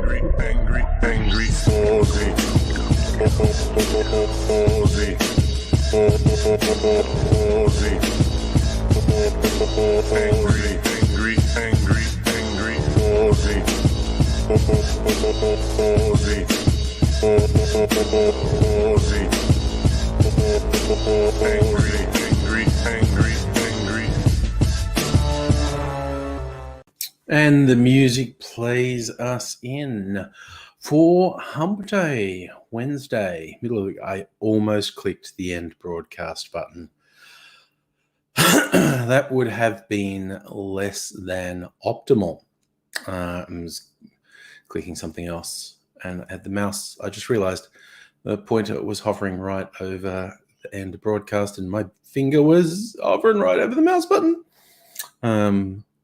Angry Fozzie. Fozzie. Fozzie. Angry Fozzie. Fozzie. Angry. And the music plays us in for Hump Day, Wednesday, middle of the week. I almost clicked the end broadcast button. That would have been less than optimal. I was clicking something else, and at the mouse, I just realized the pointer was hovering right over the end broadcast, and my finger was hovering right over the mouse button.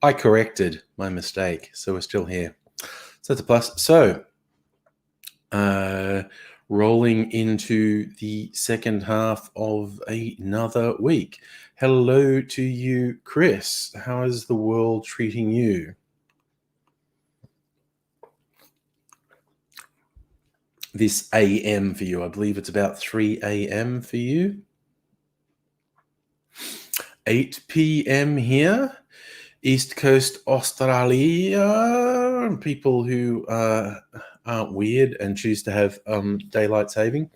I corrected my mistake, so we're still here. So that's a plus. So, rolling into the second half of another week. Hello to you, Chris. How is the world treating you? This AM for you, I believe it's about 3 a.m. for you. 8 p.m. here. East Coast Australia, people who aren't weird and choose to have daylight saving.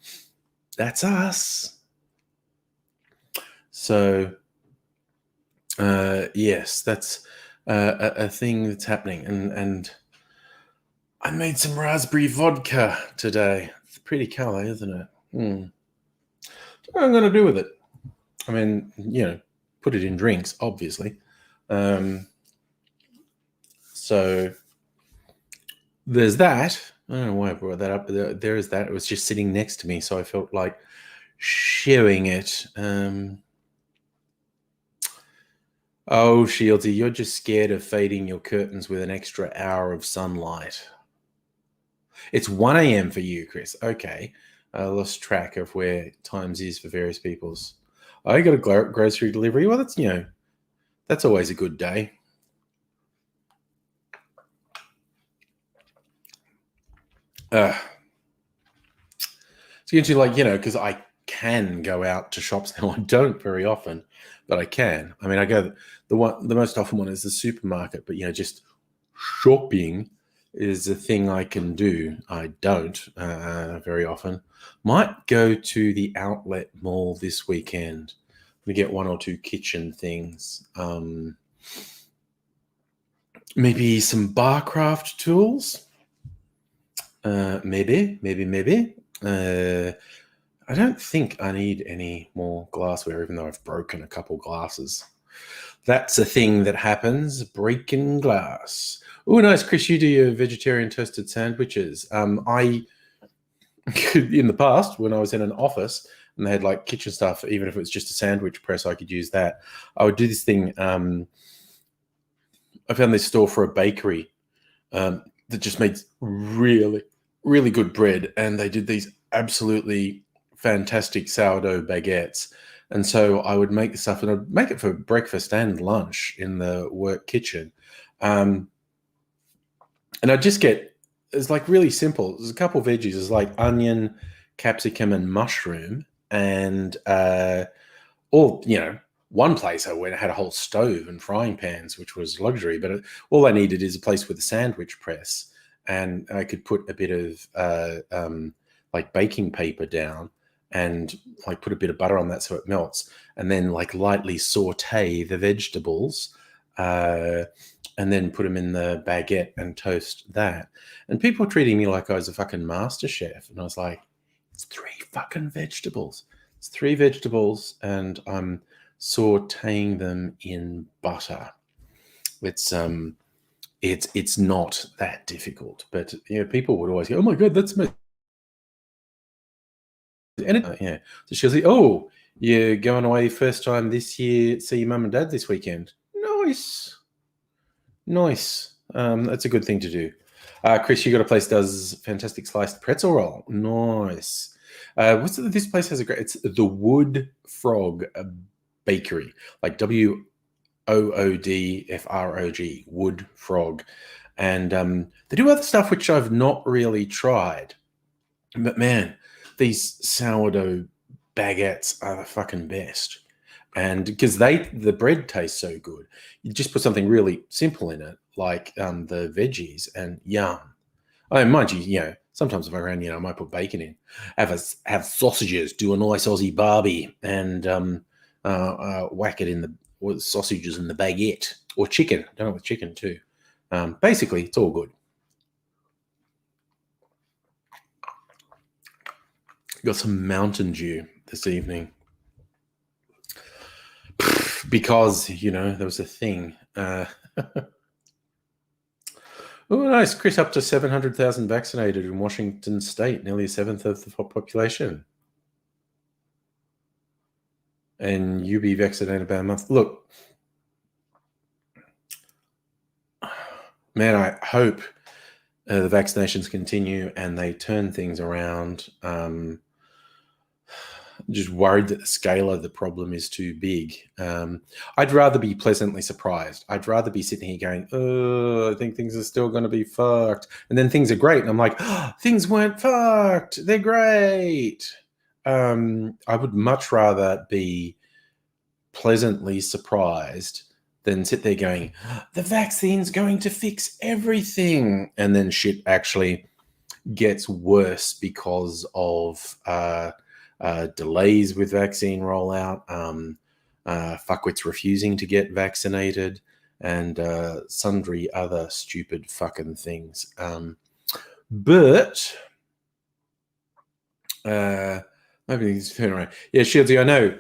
That's us. So, yes, that's a thing that's happening. And I made some raspberry vodka today. It's pretty colour, isn't it? What am I going to do with it? I mean, put it in drinks, obviously. So there's that. I don't know why I brought that up. There is that. It was just sitting next to me, so I felt like sharing it. Oh, Shieldsy, you're just scared of fading your curtains with an extra hour of sunlight. It's 1 a.m. for you, Chris. Okay. I lost track of where times is for various people's. I got a grocery delivery. Well, that's always a good day. It's usually because I can go out to shops now. I don't very often, but I can. I mean, I go the most often one is the supermarket, but just shopping is a thing I can do. I don't very often. Might go to the outlet mall this weekend. We get one or two kitchen things. Maybe some barcraft tools. Maybe. I don't think I need any more glassware, even though I've broken a couple glasses. That's a thing that happens, breaking glass. Oh, nice, Chris, you do your vegetarian toasted sandwiches. I, in the past, when I was in an office and they had kitchen stuff, even if it was just a sandwich press, I could use that. I would do this thing. I found this store for a bakery that just made really, really good bread, and they did these absolutely fantastic sourdough baguettes. And so I would make the stuff, and I'd make it for breakfast and lunch in the work kitchen. And I'd just it's really simple. There's a couple of veggies. There's onion, capsicum, and mushroom. And one place I went, I had a whole stove and frying pans, which was luxury. But all I needed is a place with a sandwich press. And I could put a bit of baking paper down and put a bit of butter on that so it melts, and then lightly saute the vegetables, and then put them in the baguette and toast that. And people were treating me like I was a fucking master chef, and I was like, it's 3 fucking vegetables. It's 3 vegetables, and I'm sauteing them in butter. It's not that difficult, but people would always go, "Oh my god, that's my." And so she'll say, "Oh, you're going away first time this year. See your mum and dad this weekend. Nice. That's a good thing to do." Chris, you got a place that does fantastic sliced pretzel roll. Nice. This place has it's the Wood Frog Bakery, WOODFROG, Wood Frog. And they do other stuff which I've not really tried. But man, these sourdough baguettes are the fucking best. And because the bread tastes so good, you just put something really simple in it, like the veggies, and yum. Oh, mind you, sometimes if I ran, I might put bacon in, have sausages, do a nice Aussie barbie, and whack it in with sausages in the baguette, or chicken. Done it with chicken too. Basically, it's all good. Got some Mountain Dew this evening because there was a thing. Oh, nice. Chris, up to 700,000 vaccinated in Washington state, nearly a seventh of the population. And you be vaccinated about a month. Look, man, I hope the vaccinations continue and they turn things around. Just worried that the scale of the problem is too big. I'd rather be pleasantly surprised. I'd rather be sitting here going, oh, I think things are still going to be fucked. And then things are great. And I'm like, oh, things weren't fucked. They're great. I would much rather be pleasantly surprised than sit there going, the vaccine's going to fix everything. And then shit actually gets worse because of delays with vaccine rollout, fuckwits refusing to get vaccinated, and sundry other stupid fucking things. But maybe things turn around. Yeah, Shieldsy, I know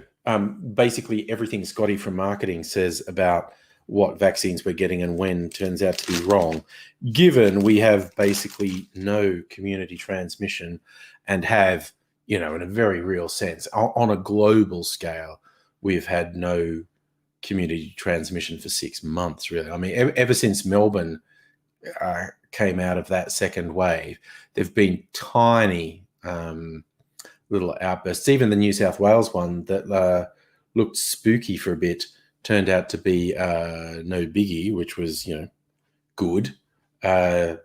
basically everything Scotty from marketing says about what vaccines we're getting and when turns out to be wrong, given we have basically no community transmission and have, in a very real sense, on a global scale, we've had no community transmission for 6 months, really. I mean, ever since Melbourne came out of that second wave, there have been tiny little outbursts. Even the New South Wales one that looked spooky for a bit turned out to be no biggie, which was, good. And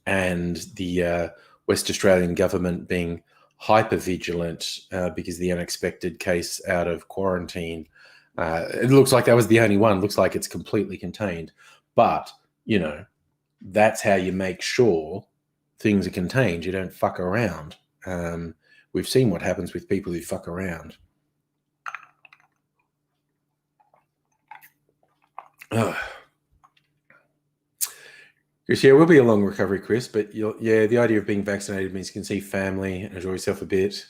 the West Australian government being hyper vigilant because the unexpected case out of quarantine. It looks like that was the only one. Looks like it's completely contained. But, that's how you make sure things are contained. You don't fuck around. We've seen what happens with people who fuck around. Chris, yeah, it will be a long recovery, Chris, but the idea of being vaccinated means you can see family and enjoy yourself a bit.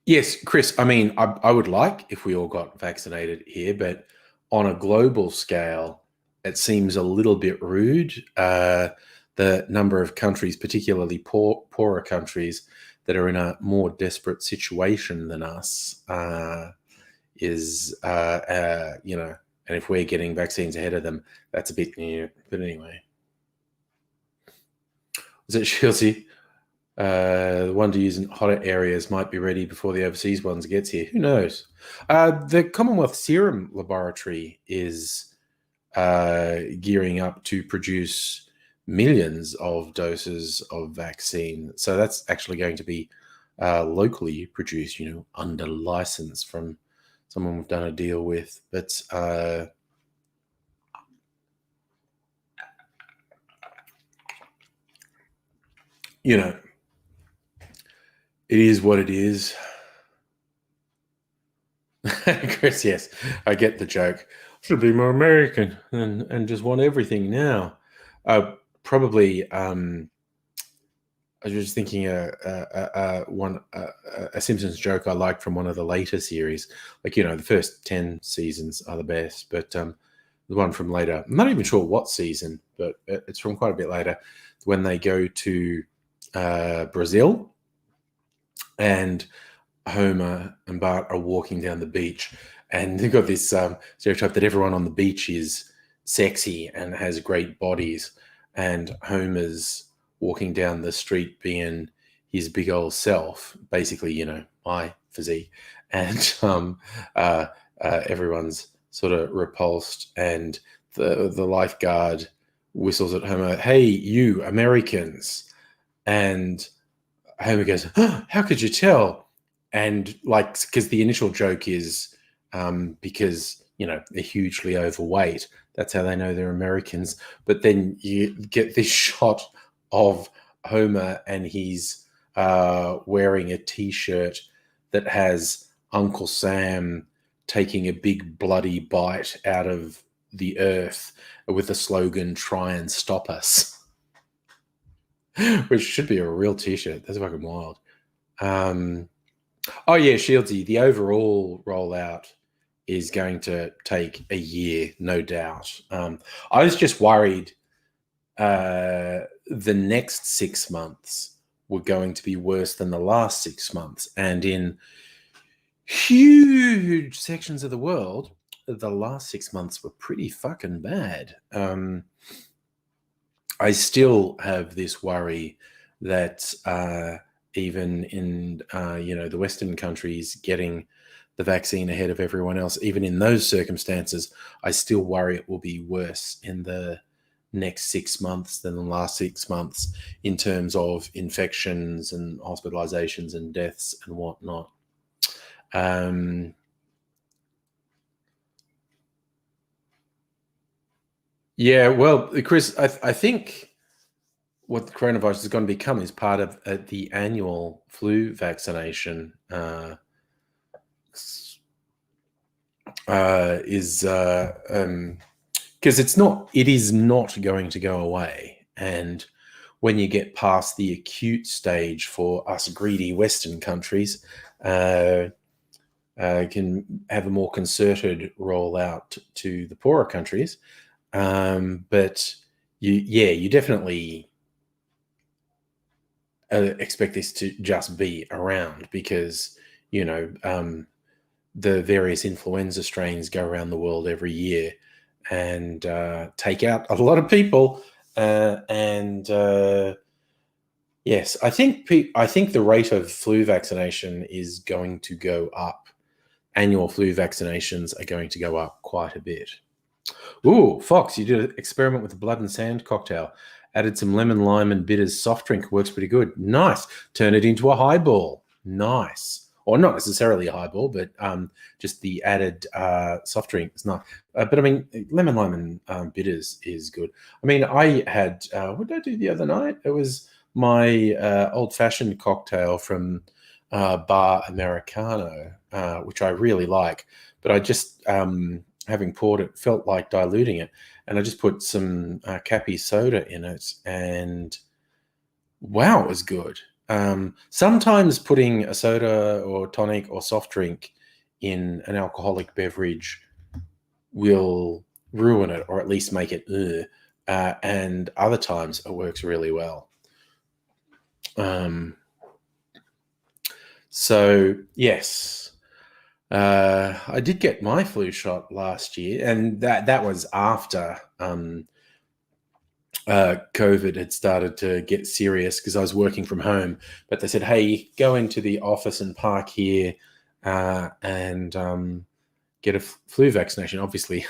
Yes, Chris, I mean, I would like if we all got vaccinated here, but on a global scale, it seems a little bit rude. The number of countries, particularly poorer countries, that are in a more desperate situation than us is, and if we're getting vaccines ahead of them, that's a bit new. But anyway. Was it Chelsea? The one to use in hotter areas might be ready before the overseas ones gets here. Who knows? The Commonwealth Serum Laboratory is gearing up to produce millions of doses of vaccine. So that's actually going to be locally produced, under license from someone we've done a deal with. But it is what it is. Chris, yes, I get the joke. Should be more American and just want everything now. Probably, I was just thinking a Simpsons joke I liked from one of the later series. Like, the first 10 seasons are the best, but the one from later, I'm not even sure what season, but it's from quite a bit later, when they go to Brazil and Homer and Bart are walking down the beach, and they've got this stereotype that everyone on the beach is sexy and has great bodies, and Homer's walking down the street being his big old self, basically, my physique, and everyone's sort of repulsed, and the lifeguard whistles at Homer, "Hey, you Americans," and Homer goes, "Oh, how could you tell?" And like, because the initial joke is because they're hugely overweight. That's how they know they're Americans. But then you get this shot of Homer, and he's wearing a T-shirt that has Uncle Sam taking a big bloody bite out of the earth with the slogan, "Try and stop us," which should be a real T-shirt. That's fucking wild. Oh yeah, Shieldsy, the overall rollout is going to take a year, no doubt. I was just worried the next 6 months were going to be worse than the last 6 months. And in huge sections of the world, the last 6 months were pretty fucking bad. I still have this worry that even in the Western countries getting the vaccine ahead of everyone else, even in those circumstances, I still worry it will be worse in the next 6 months than the last 6 months in terms of infections and hospitalizations and deaths and whatnot. Yeah, well, Chris, I think what the coronavirus is going to become is part of the annual flu vaccination because it is not going to go away. And when you get past the acute stage for us greedy Western countries, can have a more concerted rollout to the poorer countries. But you definitely expect this to just be around because, the various influenza strains go around the world every year and take out a lot of people. Yes, I think the rate of flu vaccination is going to go up. Annual flu vaccinations are going to go up quite a bit. Ooh, Fox, you did an experiment with the blood and sand cocktail. Added some lemon, lime, and bitters. Soft drink works pretty good. Nice. Turn it into a highball. Nice. Or not necessarily a highball, but just the added soft drink is nice. But I mean, lemon, lime, and bitters is good. I mean, I had, what did I do the other night? It was my old-fashioned cocktail from Bar Americano, which I really like. But I just, having poured it, felt like diluting it. And I just put some Cappy soda in it, and wow, it was good. Sometimes putting a soda or tonic or soft drink in an alcoholic beverage will ruin it, or at least make it and other times it works really well. So yes, I did get my flu shot last year, and that was after COVID had started to get serious because I was working from home. But they said, "Hey, go into the office and park here and get a flu vaccination." Obviously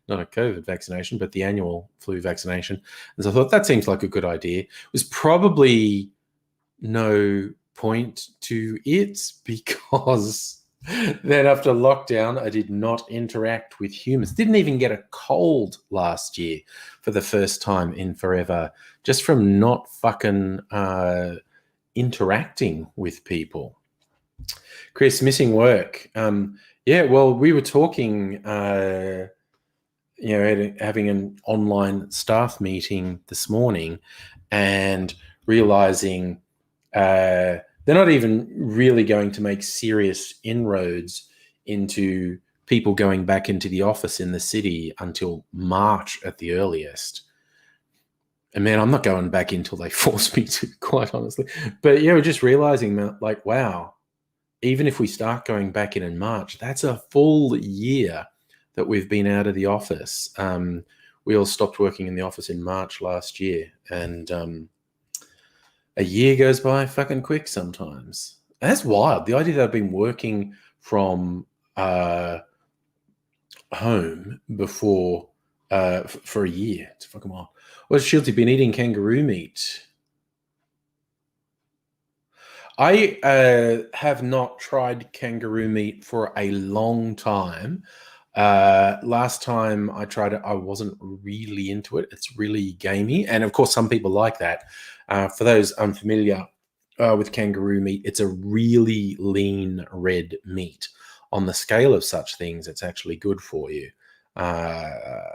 not a COVID vaccination, but the annual flu vaccination. And so I thought that seems like a good idea. It was probably no point to it because then after lockdown, I did not interact with humans. Didn't even get a cold last year for the first time in forever, just from not fucking interacting with people. Chris, missing work. Yeah, well, we were talking, having an online staff meeting this morning and realizing they're not even really going to make serious inroads into people going back into the office in the city until March at the earliest. And man, I'm not going back until they force me to, quite honestly. But yeah, we're just realizing that, like, wow, even if we start going back in March, that's a full year that we've been out of the office. We all stopped working in the office in March last year, and a year goes by fucking quick sometimes. And that's wild. The idea that I've been working from home before for a year. It's fucking wild. What's Shieldsy been eating kangaroo meat? I have not tried kangaroo meat for a long time. Last time I tried it, I wasn't really into it. It's really gamey. And of course, some people like that. For those unfamiliar with kangaroo meat, it's a really lean red meat. On the scale of such things, it's actually good for you. And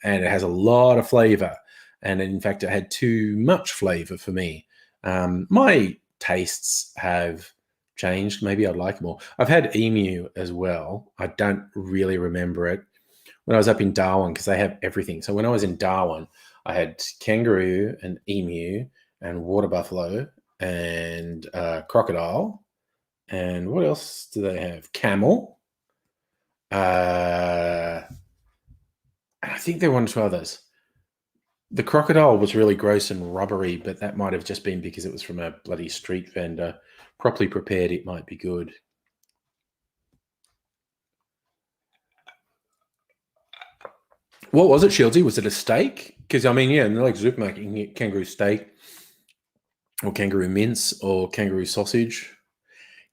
it has a lot of flavor. And in fact, it had too much flavor for me. My tastes have changed. Maybe I'd like more. I've had emu as well. I don't really remember it. When I was up in Darwin, because they have everything. So when I was in Darwin, I had kangaroo and emu and water buffalo and crocodile. And what else do they have? Camel. And I think there were one or two others. The crocodile was really gross and rubbery, but that might have just been because it was from a bloody street vendor. Properly prepared, it might be good. What was it, Shieldsy? Was it a steak? Because, I mean, yeah, in the like supermarket, you can get kangaroo steak or kangaroo mince or kangaroo sausage.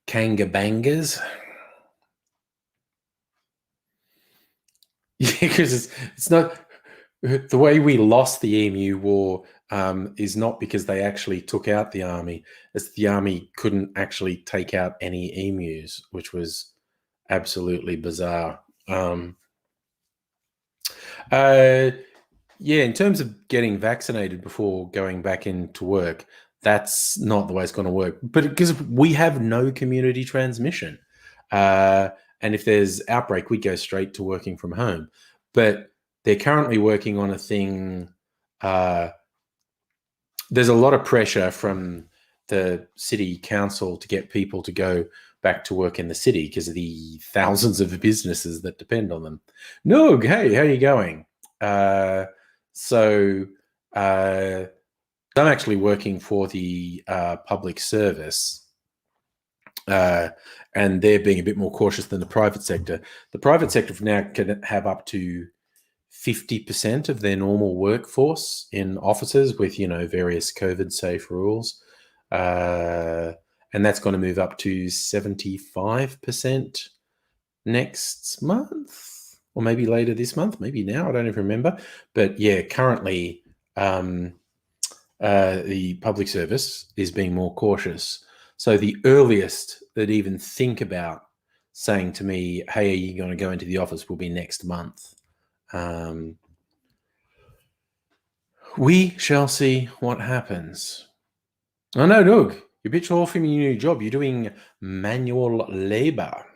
Kangabangers. Yeah, because it's not... The way we lost the Emu War is not because they actually took out the army. It's the army couldn't actually take out any emus, which was absolutely bizarre. Yeah, in terms of getting vaccinated before going back into work, that's not the way it's going to work. But because we have no community transmission, and if there's outbreak, we go straight to working from home. But they're currently working on a thing. There's a lot of pressure from the city council to get people to go back to work in the city because of the thousands of businesses that depend on them. Noog, hey, how are you going? So I'm actually working for the public service, and they're being a bit more cautious than the private sector. The private sector for now can have up to 50% of their normal workforce in offices with, various COVID-safe rules. And that's going to move up to 75% next month, or maybe later this month, maybe now, I don't even remember. But yeah, currently the public service is being more cautious. So the earliest that even think about saying to me, hey, are you going to go into the office, will be next month. We shall see what happens. Oh no, Doug, you're a bit off from your new job. You're doing manual labor,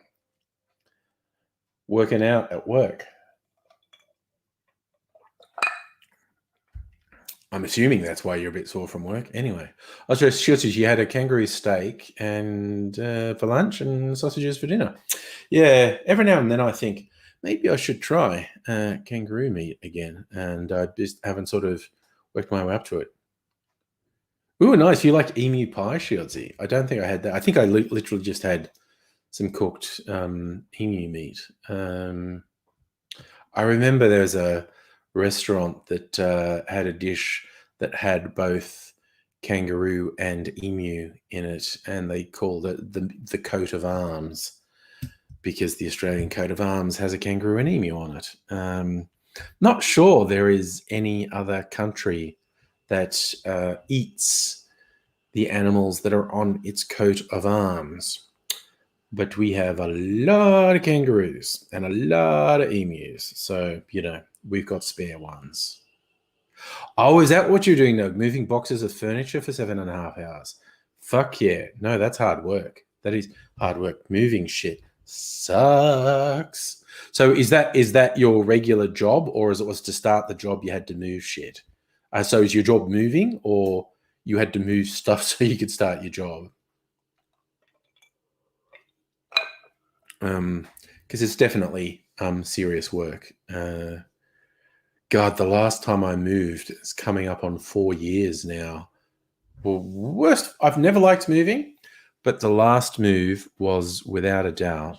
working out at work. I'm assuming that's why you're a bit sore from work. Anyway, I was just sure you had a kangaroo steak and for lunch and sausages for dinner. Yeah, every now and then I think maybe I should try kangaroo meat again, and I just haven't sort of worked my way up to it. Ooh, nice. You like emu pie, Shieldsy? I don't think I had that. I think I literally just had some cooked emu meat. I remember there was a restaurant that had a dish that had both kangaroo and emu in it, and they called it the coat of arms because the Australian coat of arms has a kangaroo and emu on it. Not sure there is any other country that eats the animals that are on its coat of arms. But we have a lot of kangaroos and a lot of emus. So, we've got spare ones. Oh, is that what you're doing, Doug? Moving boxes of furniture for 7.5 hours? Fuck yeah. No, that's hard work. That is hard work. Moving shit sucks. So is that your regular job, or as it was to start the job, you had to move shit? So is your job moving, or you had to move stuff so you could start your job? Because it's definitely serious work. God, the last time I moved, it's coming up on 4 years now. Well, worst, I've never liked moving, but the last move was without a doubt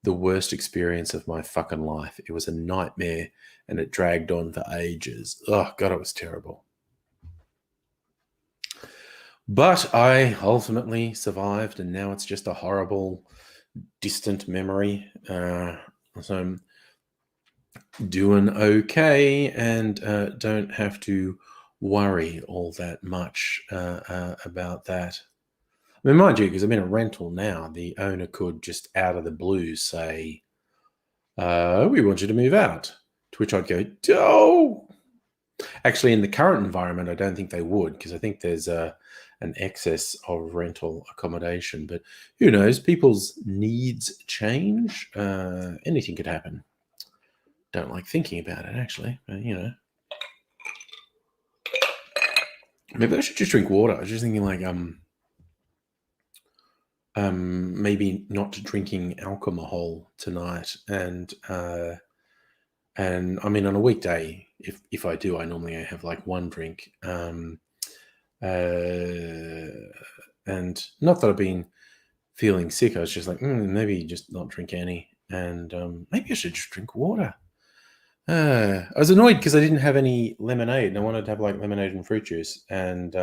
the worst experience of my fucking life. It was a nightmare, and it dragged on for ages. Oh, God, it was terrible. But I ultimately survived, and now it's just a horrible, distant memory. So I'm doing okay, and don't have to worry all that much about that. I mean, mind you, because I'm in a rental now, the owner could just out of the blue say, we want you to move out. To which I'd go, oh. Actually, in the current environment, I don't think they would, because I think there's an excess of rental accommodation. But who knows? People's needs change. Anything could happen. Don't like thinking about it, actually. But, you know. Maybe I should just drink water. I was just thinking, like, maybe not drinking alcohol tonight, and I mean on a weekday, if I do, I normally have like one drink, and not that I've been feeling sick. I was just like, maybe just not drink any, and maybe I should just drink water. I was annoyed because I didn't have any lemonade, and I wanted to have like lemonade and fruit juice, and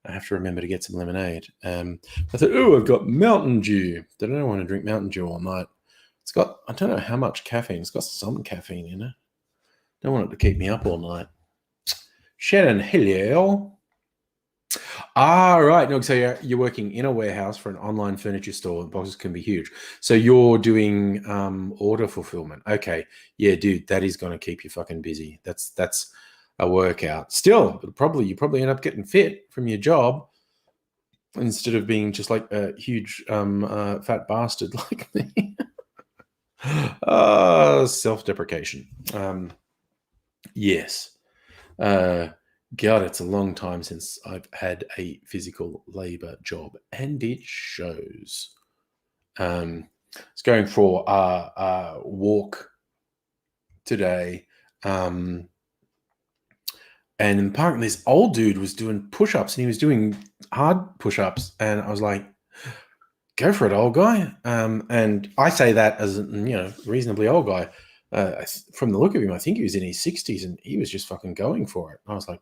I have to remember to get some lemonade. I thought, I've got Mountain Dew. I don't want to drink Mountain Dew all night. It's got, I don't know how much caffeine. It's got some caffeine in it. Don't want it to keep me up all night. Shannon, hello. Right. No, so you're working in a warehouse for an online furniture store. Boxes can be huge. So you're doing order fulfillment. Okay. Yeah, dude, that is going to keep you fucking busy. That's a workout. Still, you probably end up getting fit from your job instead of being just like a huge fat bastard like me. Self-deprecation. Yes. God, it's a long time since I've had a physical labor job, and it shows. I was going for a walk today, and in the park, this old dude was doing push-ups, and he was doing hard push-ups, and I was like, go for it, old guy. And I say that as a reasonably old guy. From the look of him, I think he was in his 60s, and he was just fucking going for it. I was like,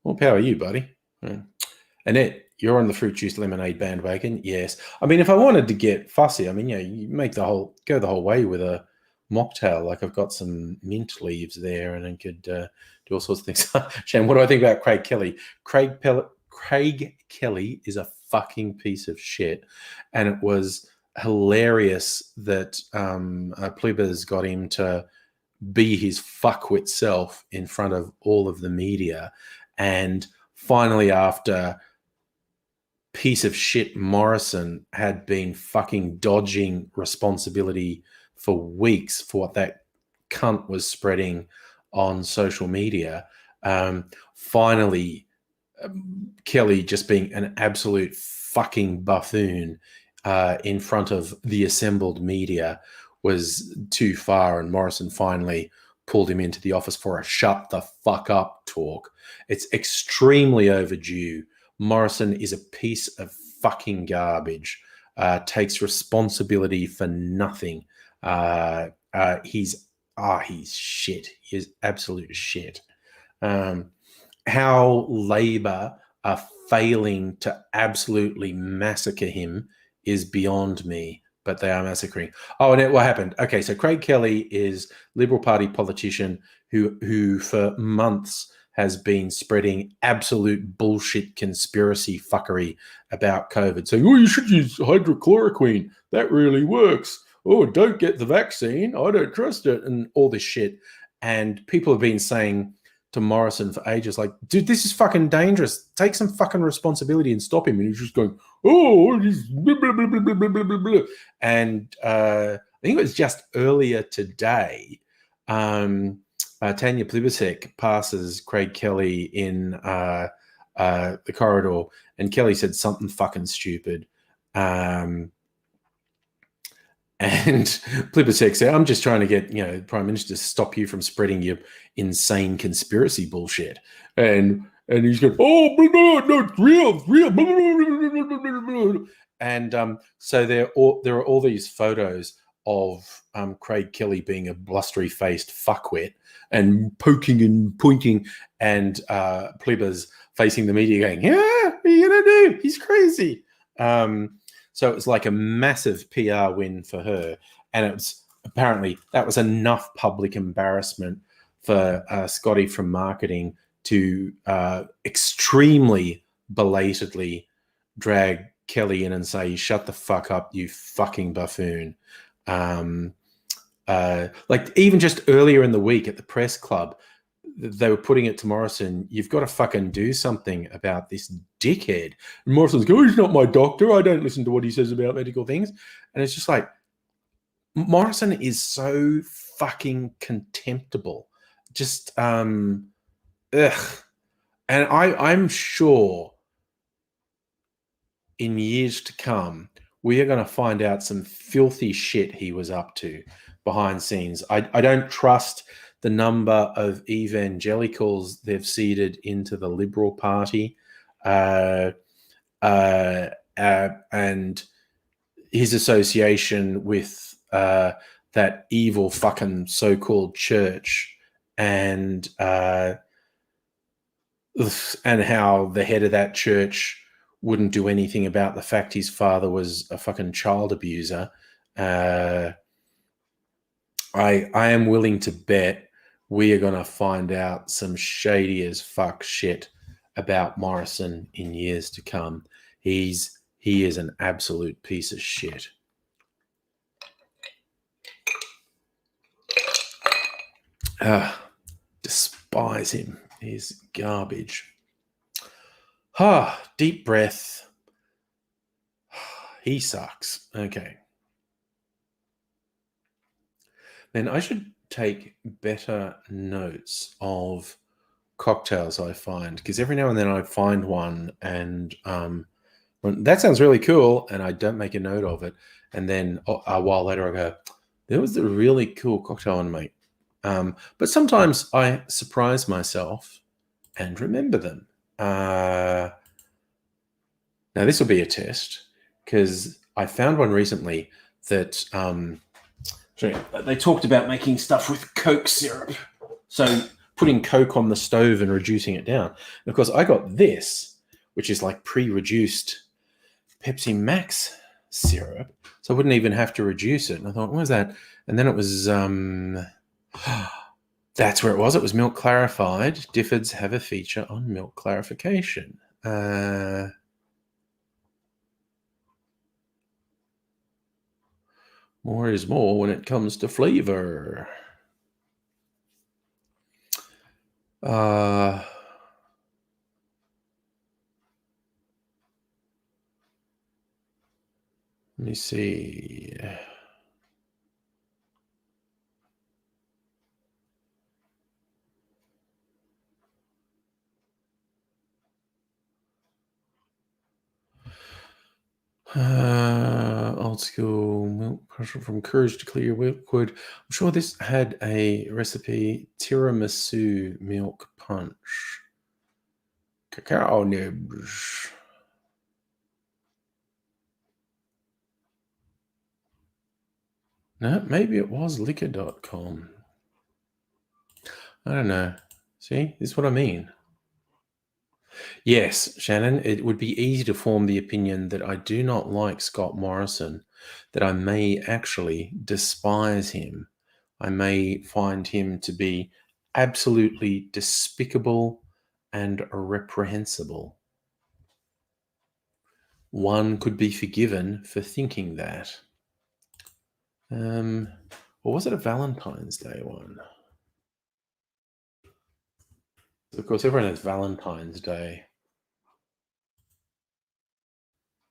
more power you, buddy. Annette, you're on the fruit juice lemonade bandwagon. Yes. I mean, if I wanted to get fussy, I mean, you go the whole way with a mocktail. Like I've got some mint leaves there, and I could do all sorts of things. Shane, what do I think about Craig Kelly? Craig Kelly is a fucking piece of shit, and it was hilarious that Plibbers got him to be his fuckwit self in front of all of the media, and finally, after piece of shit Morrison had been fucking dodging responsibility for weeks for what that cunt was spreading on social media, finally Kelly, just being an absolute fucking buffoon in front of the assembled media, was too far, and Morrison finally pulled him into the office for a shut the fuck up talk. It's extremely overdue. Morrison is a piece of fucking garbage, takes responsibility for nothing. He's shit. He is absolute shit. How Labor are failing to absolutely massacre him is beyond me, but they are massacring. Oh, and what happened? Okay, so Craig Kelly is Liberal Party politician who for months has been spreading absolute bullshit conspiracy fuckery about COVID. Saying, you should use hydrochloroquine. That really works. Oh, don't get the vaccine. I don't trust it. And all this shit. And people have been saying to Morrison for ages, like, dude, this is fucking dangerous. Take some fucking responsibility and stop him. And he's just going, he's blah, blah, blah, blah, blah, blah, blah. And I think it was just earlier today, Tanya Plibersek passes Craig Kelly in the corridor, and Kelly said something fucking stupid. And Plibersek said, I'm just trying to get, the Prime Minister to stop you from spreading your insane conspiracy bullshit. And he's going, no, it's real. And so there are all these photos of Craig Kelly being a blustery-faced fuckwit and poking and pointing, and Plebas facing the media going, yeah, what are you going to do? He's crazy. So it was like a massive PR win for her. And it was apparently that was enough public embarrassment for Scotty from marketing to extremely belatedly drag Kelly in and say, shut the fuck up, you fucking buffoon. Like even just earlier in the week at the press club, they were putting it to Morrison, you've got to fucking do something about this dickhead. And Morrison's going, he's not my doctor. I don't listen to what he says about medical things. And it's just like, Morrison is so fucking contemptible. Just, ugh. And I'm sure in years to come, we are going to find out some filthy shit he was up to behind scenes. I don't trust the number of evangelicals they've seeded into the Liberal Party, and his association with that evil fucking so-called church, and how the head of that church wouldn't do anything about the fact his father was a fucking child abuser. I am willing to bet we are going to find out some shady as fuck shit about Morrison in years to come. He is an absolute piece of shit. Despise him. He's garbage. Deep breath. He sucks. Okay. Then I should take better notes of cocktails I find, because every now and then I find one and that sounds really cool, and I don't make a note of it, and then a while later I go, there was a really cool cocktail I want to make. But sometimes I surprise myself and remember them. Now this will be a test, because I found one recently that they talked about making stuff with Coke syrup. So putting Coke on the stove and reducing it down. And of course, I got this, which is like pre-reduced Pepsi Max syrup. So I wouldn't even have to reduce it. And I thought, what was that? And then it was, that's where it was. It was milk clarified. Diffords have a feature on milk clarification. More is more when it comes to flavor. Let me see. Old school milk pressure from Courage to Clear Liquid. I'm sure this had a recipe. Tiramisu milk punch. Cacao nibs. No, maybe it was liquor.com. I don't know. See, this is what I mean. Yes, Shannon, it would be easy to form the opinion that I do not like Scott Morrison, that I may actually despise him. I may find him to be absolutely despicable and reprehensible. One could be forgiven for thinking that. Or was it a Valentine's Day one? Of course, everyone has Valentine's Day.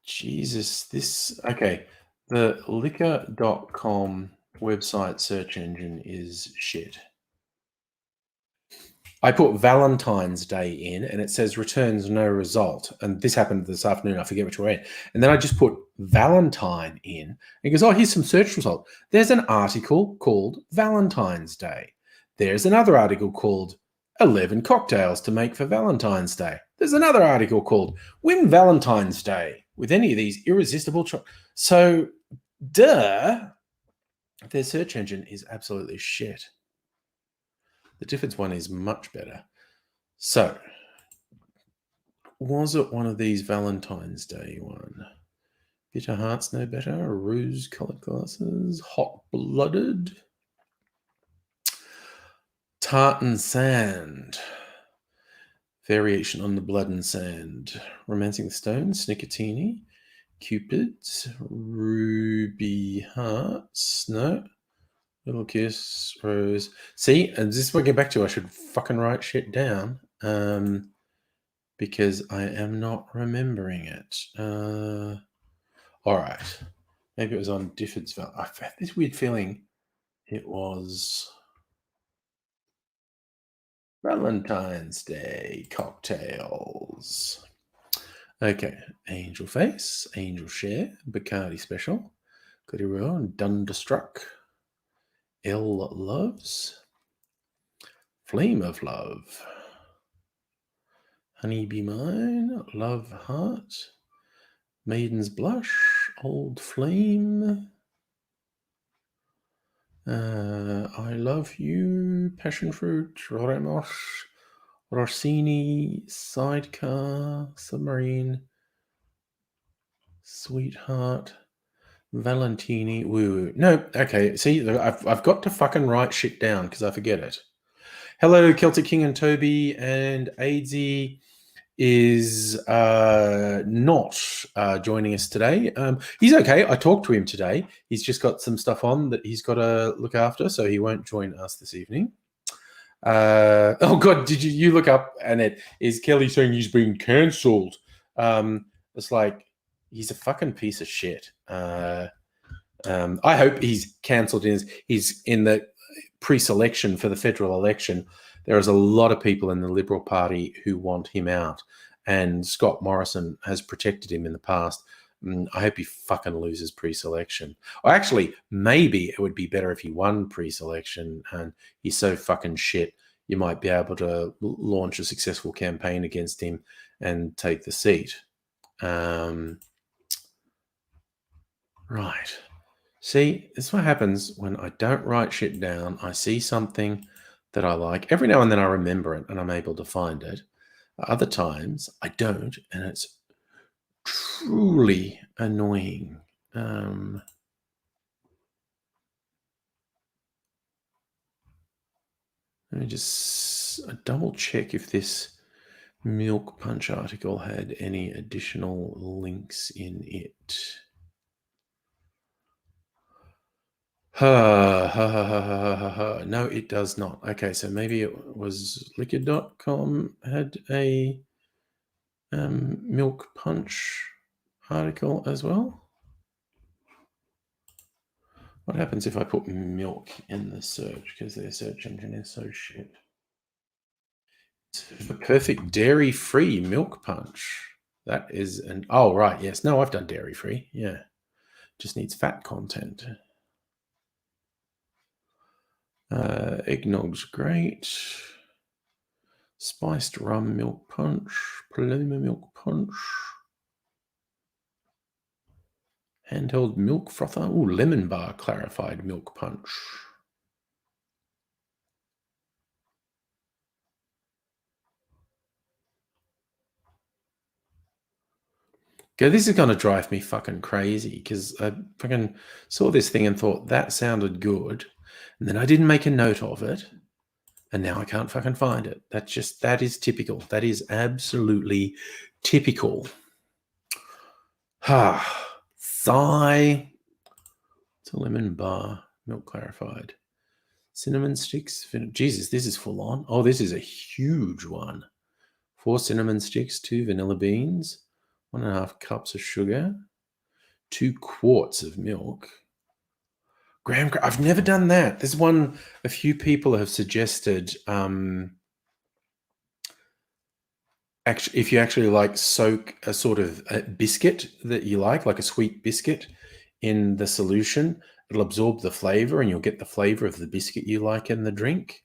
Jesus, this... Okay, the liquor.com website search engine is shit. I put Valentine's Day in, and it says returns no result. And this happened this afternoon. I forget which way. And then I just put Valentine in. And it goes, oh, here's some search result. There's an article called Valentine's Day. There's another article called 11 cocktails to make for Valentine's Day. There's another article called Win Valentine's Day with any of these irresistible. So, duh, their search engine is absolutely shit. The Difford's one is much better. So, was it one of these Valentine's Day one? Bitter Hearts No Better, Rose-Colored Glasses, Hot-Blooded, Tartan Sand, Variation on the Blood and Sand, Romancing the Stone, Snickertini, Cupids, Ruby Hearts, no, Little Kiss, Rose. See, and this is what I get back to. I should fucking write shit down because I am not remembering it. All right. Maybe it was on Difford's. I've had this weird feeling it was Valentine's Day cocktails. Okay. Angel Face, Angel Share, Bacardi Special, Goody Royal, and Dunderstruck. L Loves, Flame of Love, Honey Be Mine, Love Heart, Maiden's Blush, Old Flame, I Love You, Passion Fruit, Remos, Rossini, Sidecar, Submarine, Sweetheart, Valentini, Woo. No, okay. See, I've got to fucking write shit down because I forget it. Hello, Celtic King and Toby, and Aidsy is not joining us today. He's okay. I talked to him today. He's just got some stuff on that he's got to look after, so he won't join us this evening. Oh God, did you look up? Annette, is Kelly saying he's been cancelled? It's like he's a fucking piece of shit. I hope he's cancelled. He's in the pre-selection for the federal election. There is a lot of people in the Liberal Party who want him out, and Scott Morrison has protected him in the past. I hope he fucking loses pre-selection. Or actually, maybe it would be better if he won pre-selection, and he's so fucking shit, you might be able to launch a successful campaign against him and take the seat. Right. See, this is what happens when I don't write shit down. I see something that I like. Every now and then I remember it and I'm able to find it. Other times I don't, and it's truly annoying. Let me just double check if this Milk Punch article had any additional links in it. No, it does not. Okay, so maybe it was liquor.com had a Milk Punch article as well. What happens if I put milk in the search because their search engine is so shit? It's the perfect dairy-free milk punch. That is an oh right, yes. No, I've done dairy-free. Yeah. Just needs fat content. Eggnog's great. Spiced rum milk punch. Paloma milk punch. Handheld milk frother. Ooh, lemon bar clarified milk punch. Okay, this is going to drive me fucking crazy because I fucking saw this thing and thought that sounded good. And then I didn't make a note of it. And now I can't fucking find it. That is typical. That is absolutely typical. Sigh. It's a lemon bar, milk clarified. Cinnamon sticks. Jesus, this is full on. Oh, this is a huge one. 4 cinnamon sticks, 2 vanilla beans, 1.5 cups of sugar, 2 quarts of milk. Graham, I've never done that. There's one a few people have suggested. Actually, if you actually like soak a sort of a biscuit that you like a sweet biscuit, in the solution, it'll absorb the flavor, and you'll get the flavor of the biscuit you like in the drink.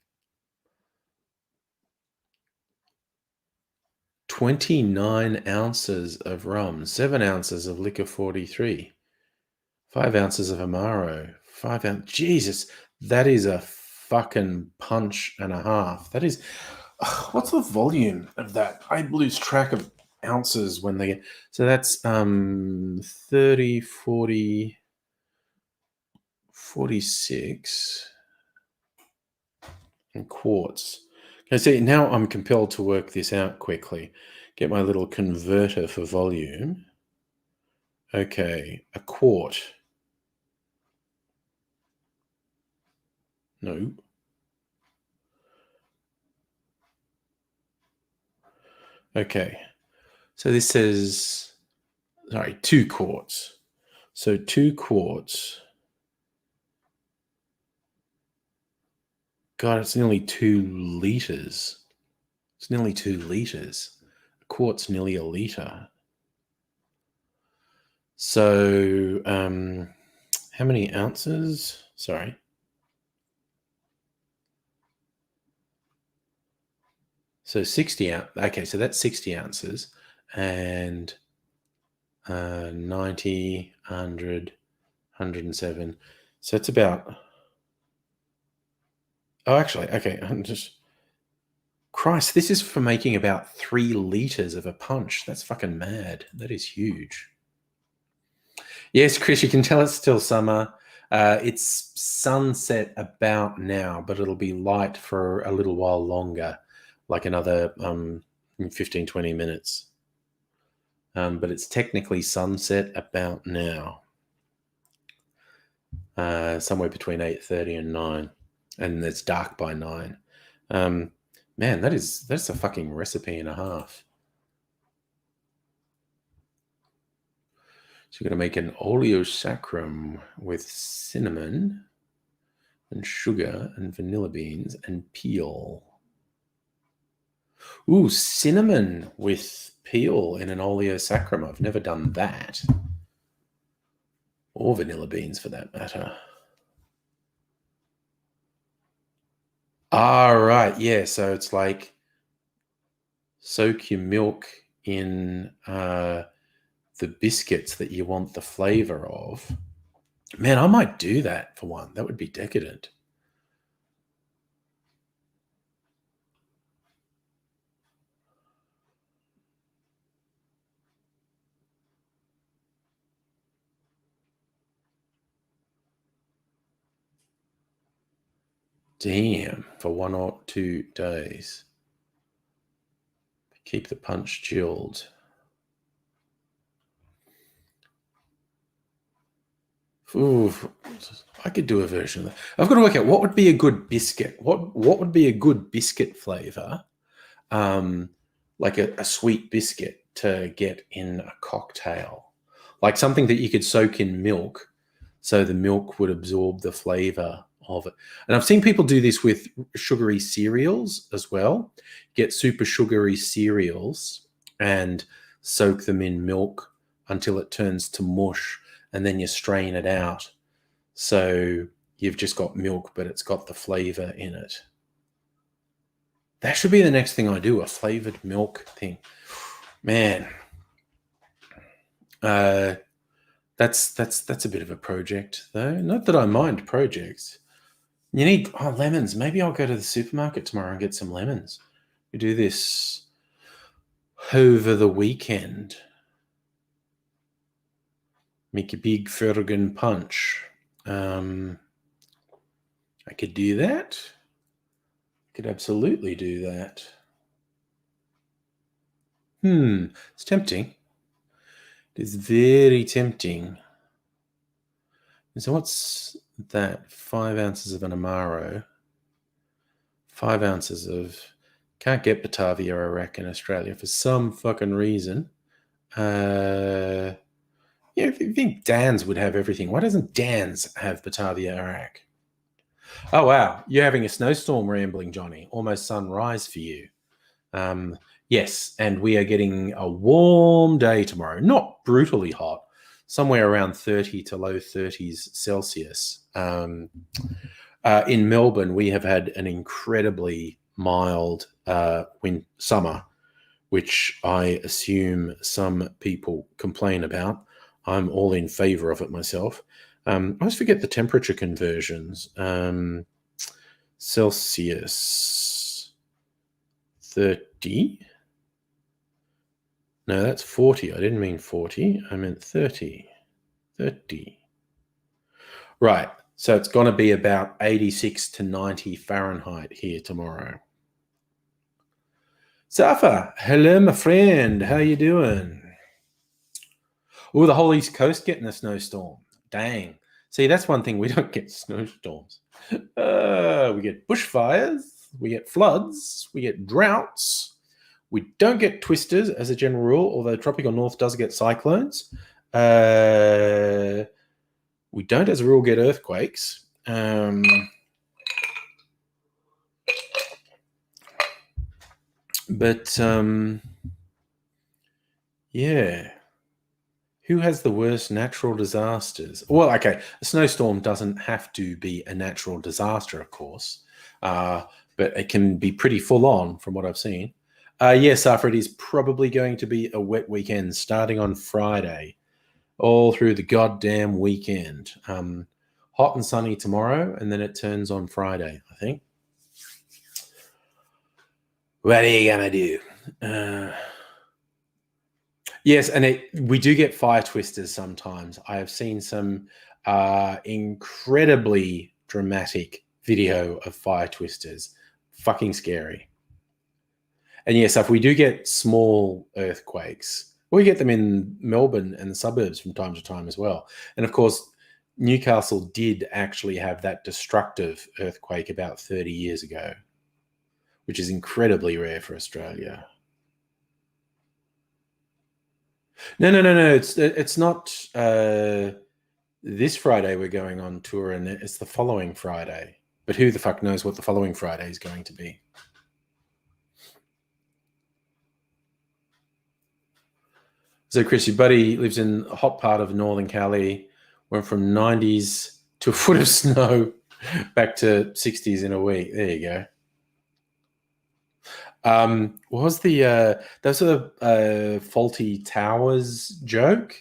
29 ounces of rum, 7 ounces of liquor 43, 5 ounces of Amaro, 5 ounces. Jesus, that is a fucking punch and a half. That is, what's the volume of that? I lose track of ounces when they get, so that's 30, 40, 46 and quarts. Okay, see, now I'm compelled to work this out quickly. Get my little converter for volume. Okay, a quart. No. Okay, so this says, sorry, 2 quarts. So 2 quarts. God, it's nearly 2 liters. It's nearly 2 liters. A quart's nearly a liter. So, how many ounces? Sorry. So 60 ounces. Okay, so that's 60 ounces. And 90, 100, 107. So it's about... Oh, actually, okay. I'm just... Christ, this is for making about 3 liters of a punch. That's fucking mad. That is huge. Yes, Chris, you can tell it's still summer. It's sunset about now, but it'll be light for a little while longer, like another 15, 20 minutes. But it's technically sunset about now, somewhere between 8:30 and 9, and it's dark by 9. Man, that's a fucking recipe and a half. So you're going to make an oleo sacrum with cinnamon and sugar and vanilla beans and peel. Ooh, cinnamon with peel in an oleo sacrum. I've never done that. Or vanilla beans for that matter. Ah, right. Yeah. So it's like soak your milk in the biscuits that you want the flavor of. Man, I might do that for one. That would be decadent. Damn, for 1 or 2 days. Keep the punch chilled. Ooh, I could do a version of that. I've got to work out what would be a good biscuit. What would be a good biscuit flavor? Like a sweet biscuit to get in a cocktail. Like something that you could soak in milk so the milk would absorb the flavor of it. And I've seen people do this with sugary cereals as well. Get super sugary cereals and soak them in milk until it turns to mush, and then you strain it out. So you've just got milk, but it's got the flavor in it. That should be the next thing I do, a flavored milk thing. Man, that's a bit of a project, though. Not that I mind projects. You need lemons. Maybe I'll go to the supermarket tomorrow and get some lemons. We do this over the weekend. Make a big Fergan punch. I could do that. Could absolutely do that. It's tempting. It is very tempting. So what's that? 5 ounces of an Amaro. 5 ounces of... Can't get Batavia Iraq in Australia for some fucking reason. Yeah, if you think Dan's would have everything, why doesn't Dan's have Batavia Iraq? Oh, wow. You're having a snowstorm rambling, Johnny. Almost sunrise for you. Yes, and we are getting a warm day tomorrow. Not brutally hot, somewhere around 30 to low 30s Celsius. In Melbourne, we have had an incredibly mild summer which I assume some people complain about. I'm all in favor of it myself. I always forget the temperature conversions. Celsius 30. No, that's 40. I didn't mean 40. I meant 30. 30. Right. So it's going to be about 86 to 90 Fahrenheit here tomorrow. Safa, hello, my friend. How you doing? Oh, the whole East Coast getting a snowstorm. Dang. See, that's one thing. We don't get snowstorms. We get bushfires. We get floods. We get droughts. We don't get twisters as a general rule, although tropical north does get cyclones. We don't, as a rule, get earthquakes. But yeah. Who has the worst natural disasters? Well, okay, a snowstorm doesn't have to be a natural disaster, of course, but it can be pretty full on from what I've seen. Yes, Safra, it is probably going to be a wet weekend starting on Friday, all through the goddamn weekend. Hot and sunny tomorrow, and then it turns on Friday, I think. What are you going to do? Yes, and we do get fire twisters sometimes. I have seen some incredibly dramatic video of fire twisters. Fucking scary. And yes, if we do get small earthquakes, we get them in Melbourne and the suburbs from time to time as well. And of course, Newcastle did actually have that destructive earthquake about 30 years ago, which is incredibly rare for Australia. No. It's not this Friday we're going on tour, and it's the following Friday. But who the fuck knows what the following Friday is going to be? So, Chris, your buddy lives in a hot part of Northern Cali, went from 90s to a foot of snow back to 60s in a week. There you go. What was the those are the Faulty Towers joke?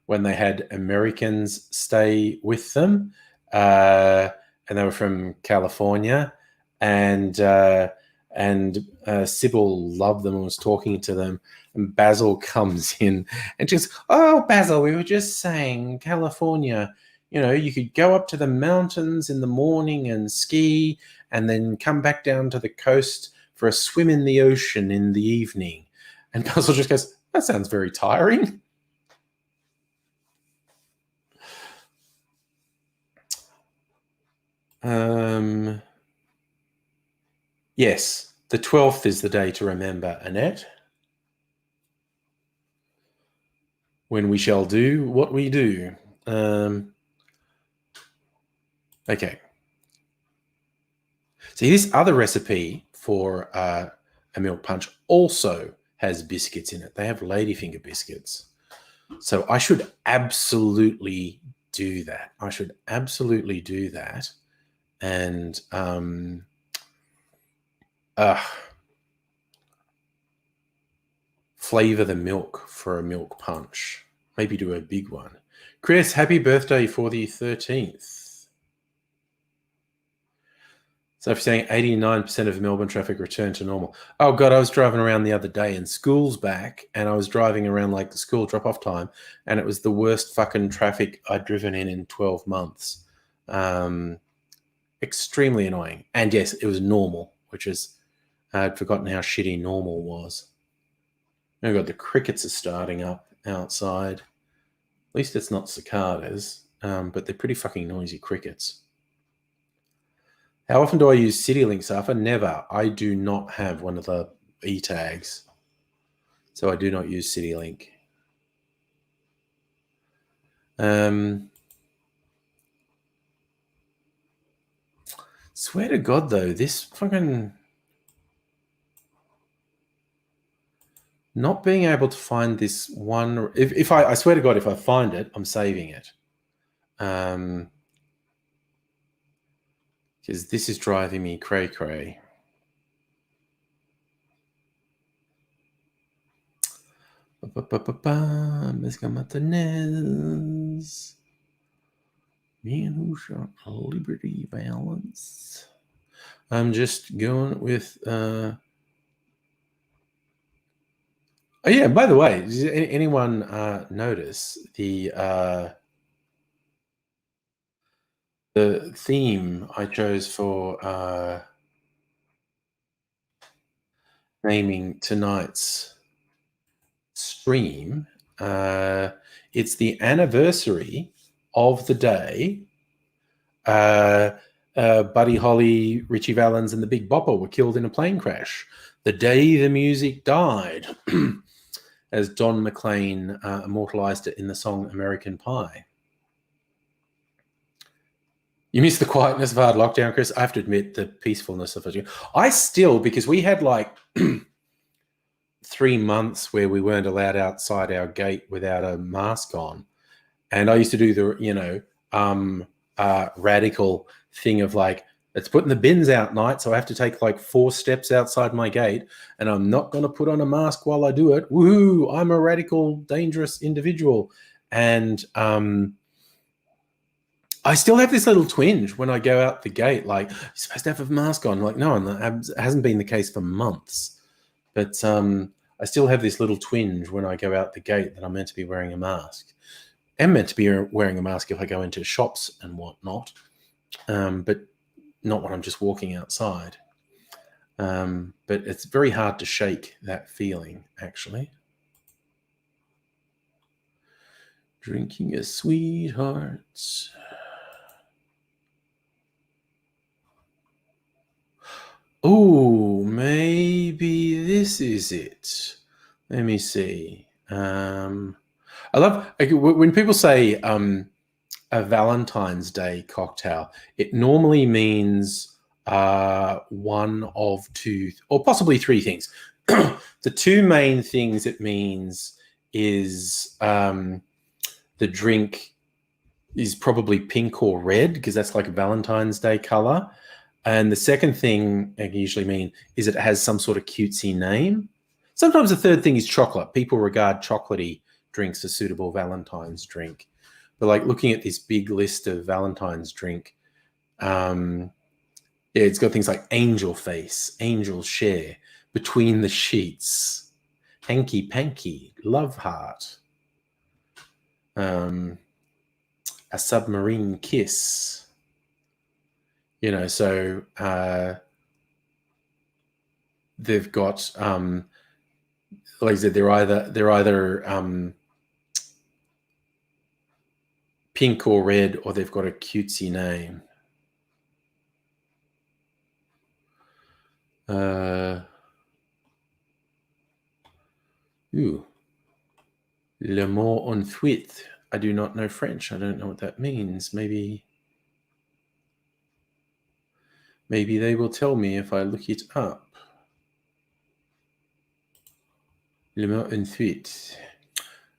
When they had Americans stay with them, and they were from California, and Sybil loved them and was talking to them, and Basil comes in and just, oh, Basil, we were just saying California, you know, you could go up to the mountains in the morning and ski and then come back down to the coast for a swim in the ocean in the evening. And Basil just goes, that sounds very tiring. Yes, the 12th is the day to remember, Annette, when we shall do what we do. Okay. See, this other recipe for a milk punch also has biscuits in it. They have ladyfinger biscuits. So I should absolutely do that. And flavor the milk for a milk punch. Maybe do a big one. Chris, happy birthday for the 13th. So if you're saying 89% of Melbourne traffic returned to normal. Oh, God, I was driving around the other day and school's back, and I was driving around like the school drop-off time, and it was the worst fucking traffic I'd driven in 12 months. Extremely annoying. And yes, it was normal, which is, I'd forgotten how shitty normal was. Oh, God, the crickets are starting up outside. At least it's not cicadas, but they're pretty fucking noisy crickets. How often do I use CityLink, Safa? Never. I do not have one of the e-tags, so I do not use CityLink. Swear to God, though, this fucking not being able to find this one. If I swear to God, if I find it, I'm saving it. Because this is driving me cray-cray. Mezcal Martinez. Man who shot Liberty Balance. I'm just going with. Oh yeah. By the way, does anyone notice the theme I chose for naming tonight's stream? It's the anniversary of the day Buddy Holly, Richie Valens, and the Big Bopper were killed in a plane crash. The day the music died, as Don McLean immortalized it in the song American Pie. You missed the quietness of hard lockdown, Chris. I have to admit the peacefulness of it. I still, because we had like 3 months where we weren't allowed outside our gate without a mask on. And I used to do the, radical thing of like, it's putting the bins out night, so I have to take like 4 steps outside my gate, and I'm not going to put on a mask while I do it. Woohoo! I'm a radical, dangerous individual. And I still have this little twinge when I go out the gate, like, you're supposed to have a mask on. Like, no, it hasn't been the case for months. But I still have this little twinge when I go out the gate that I'm meant to be wearing a mask. I'm meant to be wearing a mask if I go into shops and whatnot, but not when I'm just walking outside. But it's very hard to shake that feeling, actually. Drinking a sweetheart. Oh, maybe this is it. Let me see. I love when people say a Valentine's Day cocktail. It normally means one of 2 or possibly 3 things. The 2 main things it means is the drink is probably pink or red, because that's like a Valentine's Day color. And the second thing it usually mean is it has some sort of cutesy name. Sometimes the third thing is chocolate. People regard chocolatey drinks as suitable Valentine's drink. But like looking at this big list of Valentine's drink, it's got things like Angel Face, Angel Share, Between the Sheets, Hanky Panky, Love Heart, A Submarine Kiss. So they've got, like I said, they're either pink or red, or they've got a cutesy name. Le mot ensuite. I do not know French. I don't know what that means. Maybe they will tell me if I look it up. Le mot ensuite.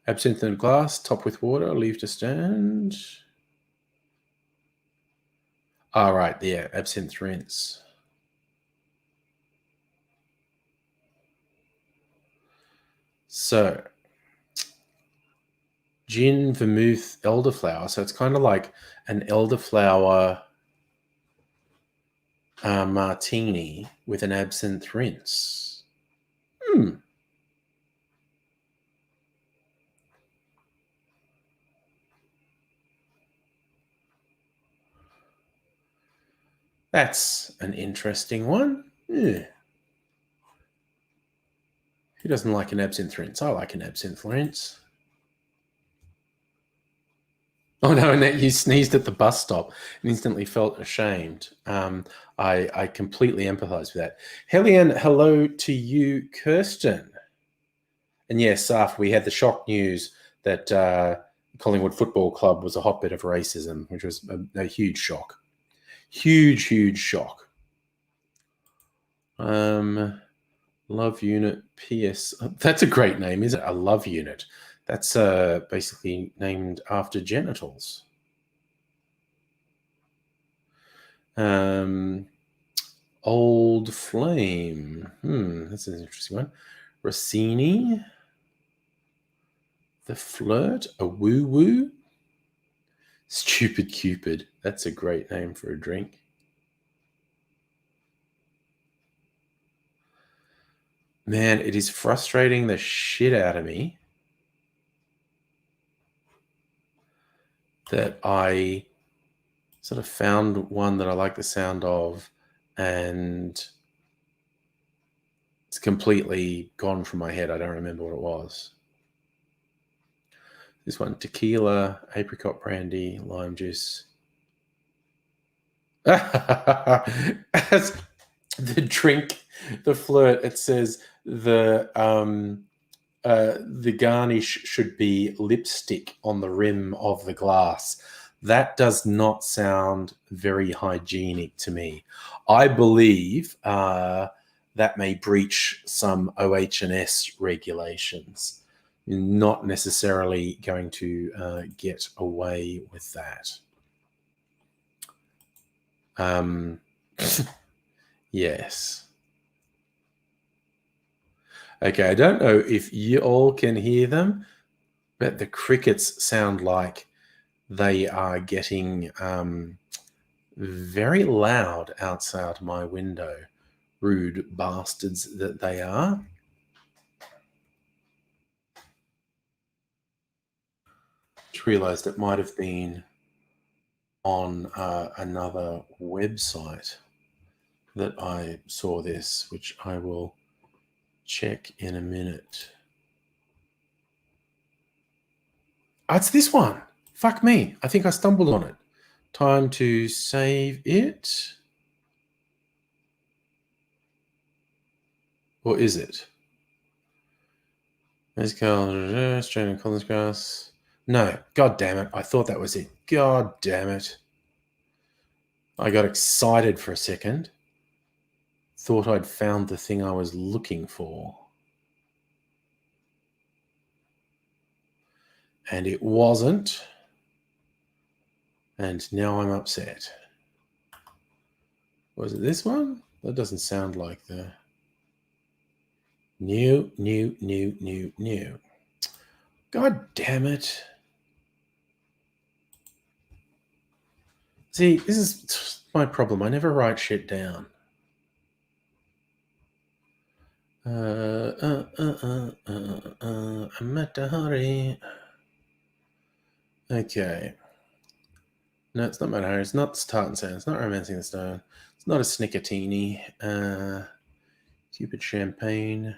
Absinthe in a glass, top with water, leave to stand. All right, yeah, absinthe rinse. So, gin, vermouth, elderflower. So it's kind of like an elderflower martini with an absinthe rinse. That's an interesting one. Yeah. Who doesn't like an absinthe rinse? I like an absinthe rinse. Oh no, Annette, you sneezed at the bus stop and instantly felt ashamed. I completely empathize with that. Hellion, hello to you, Kirsten. And yes, Saf, we had the shock news that Collingwood Football Club was a hotbed of racism, which was a huge shock. Huge shock. Love Unit PS. That's a great name, isn't it? A Love Unit. That's basically named after genitals. Old Flame. That's an interesting one. Rossini. The Flirt, a woo woo. Stupid Cupid. That's a great name for a drink. Man, it is frustrating the shit out of me that I sort of found one that I like the sound of and it's completely gone from my head. I don't remember what it was. This one, tequila, apricot brandy, lime juice. As the drink, the Flirt, it says the garnish should be lipstick on the rim of the glass. That does not sound very hygienic to me. I believe that may breach some OH&S regulations. You're not necessarily going to get away with that. Yes. Okay, I don't know if you all can hear them, but the crickets sound like they are getting very loud outside my window. Rude bastards that they are. Just realized it might have been on another website that I saw this, which I will check in a minute. Oh, it's this one. Fuck me. I think I stumbled on it. Time to save it. Or is it? Australian Collins grass. No, god damn it. I thought that was it. God damn it. I got excited for a second. Thought I'd found the thing I was looking for. And it wasn't. And now I'm upset. Was it this one? That doesn't sound like the... New. God damn it. See, this is my problem. I never write shit down. I'm at a hurry. Okay. No, it's not Matahari. It's not Tartan Sand. It's not Romancing the Stone. It's not a Snickertini. Cupid Champagne.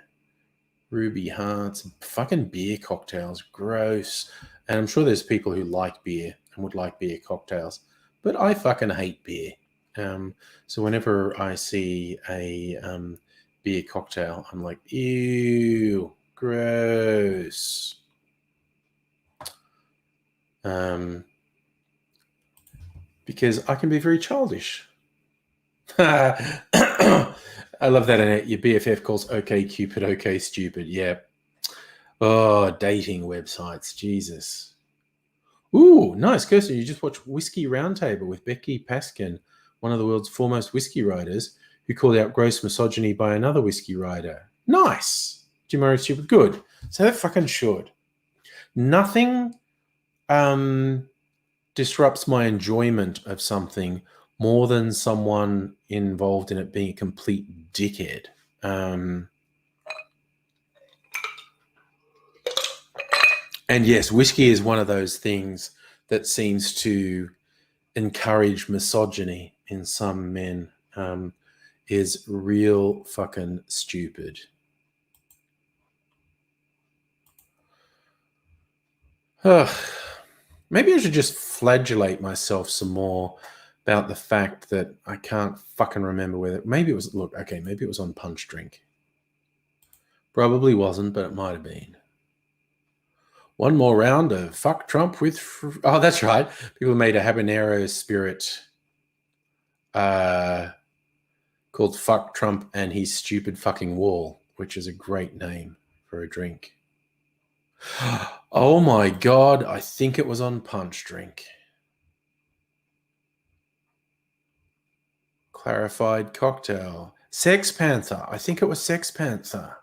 Ruby Hearts. Fucking beer cocktails. Gross. And I'm sure there's people who like beer and would like beer cocktails. But I fucking hate beer. So whenever I see a beer cocktail, I'm like, ew, gross. Because I can be very childish. I love that, Annette. Your BFF calls OK Cupid, OK Stupid. Yeah. Oh, dating websites. Jesus. Ooh, nice. Kirsten, you just watched Whiskey Roundtable with Becky Paskin, one of the world's foremost whiskey writers, who called out gross misogyny by another whiskey writer. Nice. Jim Murray Stupid. Good. So that fucking should. Nothing disrupts my enjoyment of something more than someone involved in it being a complete dickhead. And yes, whiskey is one of those things that seems to encourage misogyny in some men. Is real fucking stupid. Maybe I should just flagellate myself some more about the fact that I can't fucking remember whether... Maybe it was... Look, okay, maybe it was on Punch Drink. Probably wasn't, but it might have been. One more round of fuck Trump with... Oh, that's right. People made a habanero spirit called Fuck Trump and His Stupid Fucking Wall, which is a great name for a drink. Oh my God, I think it was on Punch Drink. Clarified cocktail. Sex Panther. I think it was Sex Panther.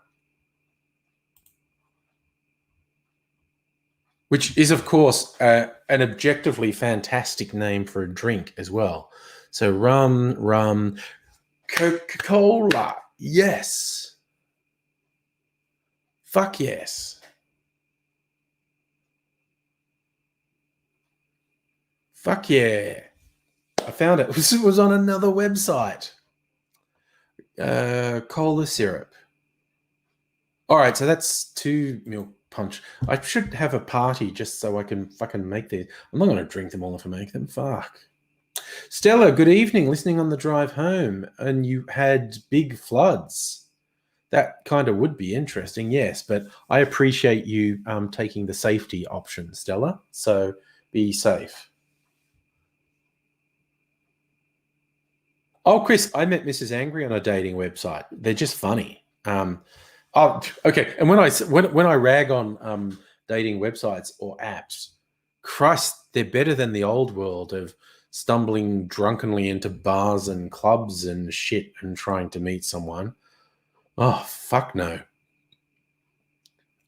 which is, of course, an objectively fantastic name for a drink as well. So rum, Coca-Cola. Yes. Fuck yes. Fuck yeah. I found it. It was on another website. Cola syrup. All right, so that's 2 milk punch. I should have a party just so I can fucking make these. I'm not going to drink them all if I make them. Fuck. Stella, good evening. Listening on the drive home, and you had big floods. That kind of would be interesting, yes, but I appreciate you taking the safety option, Stella. So be safe. Oh, Chris, I met Mrs. Angry on a dating website. They're just funny. Oh, okay. And when I rag on dating websites or apps, Christ, they're better than the old world of stumbling drunkenly into bars and clubs and shit and trying to meet someone. Oh, fuck no.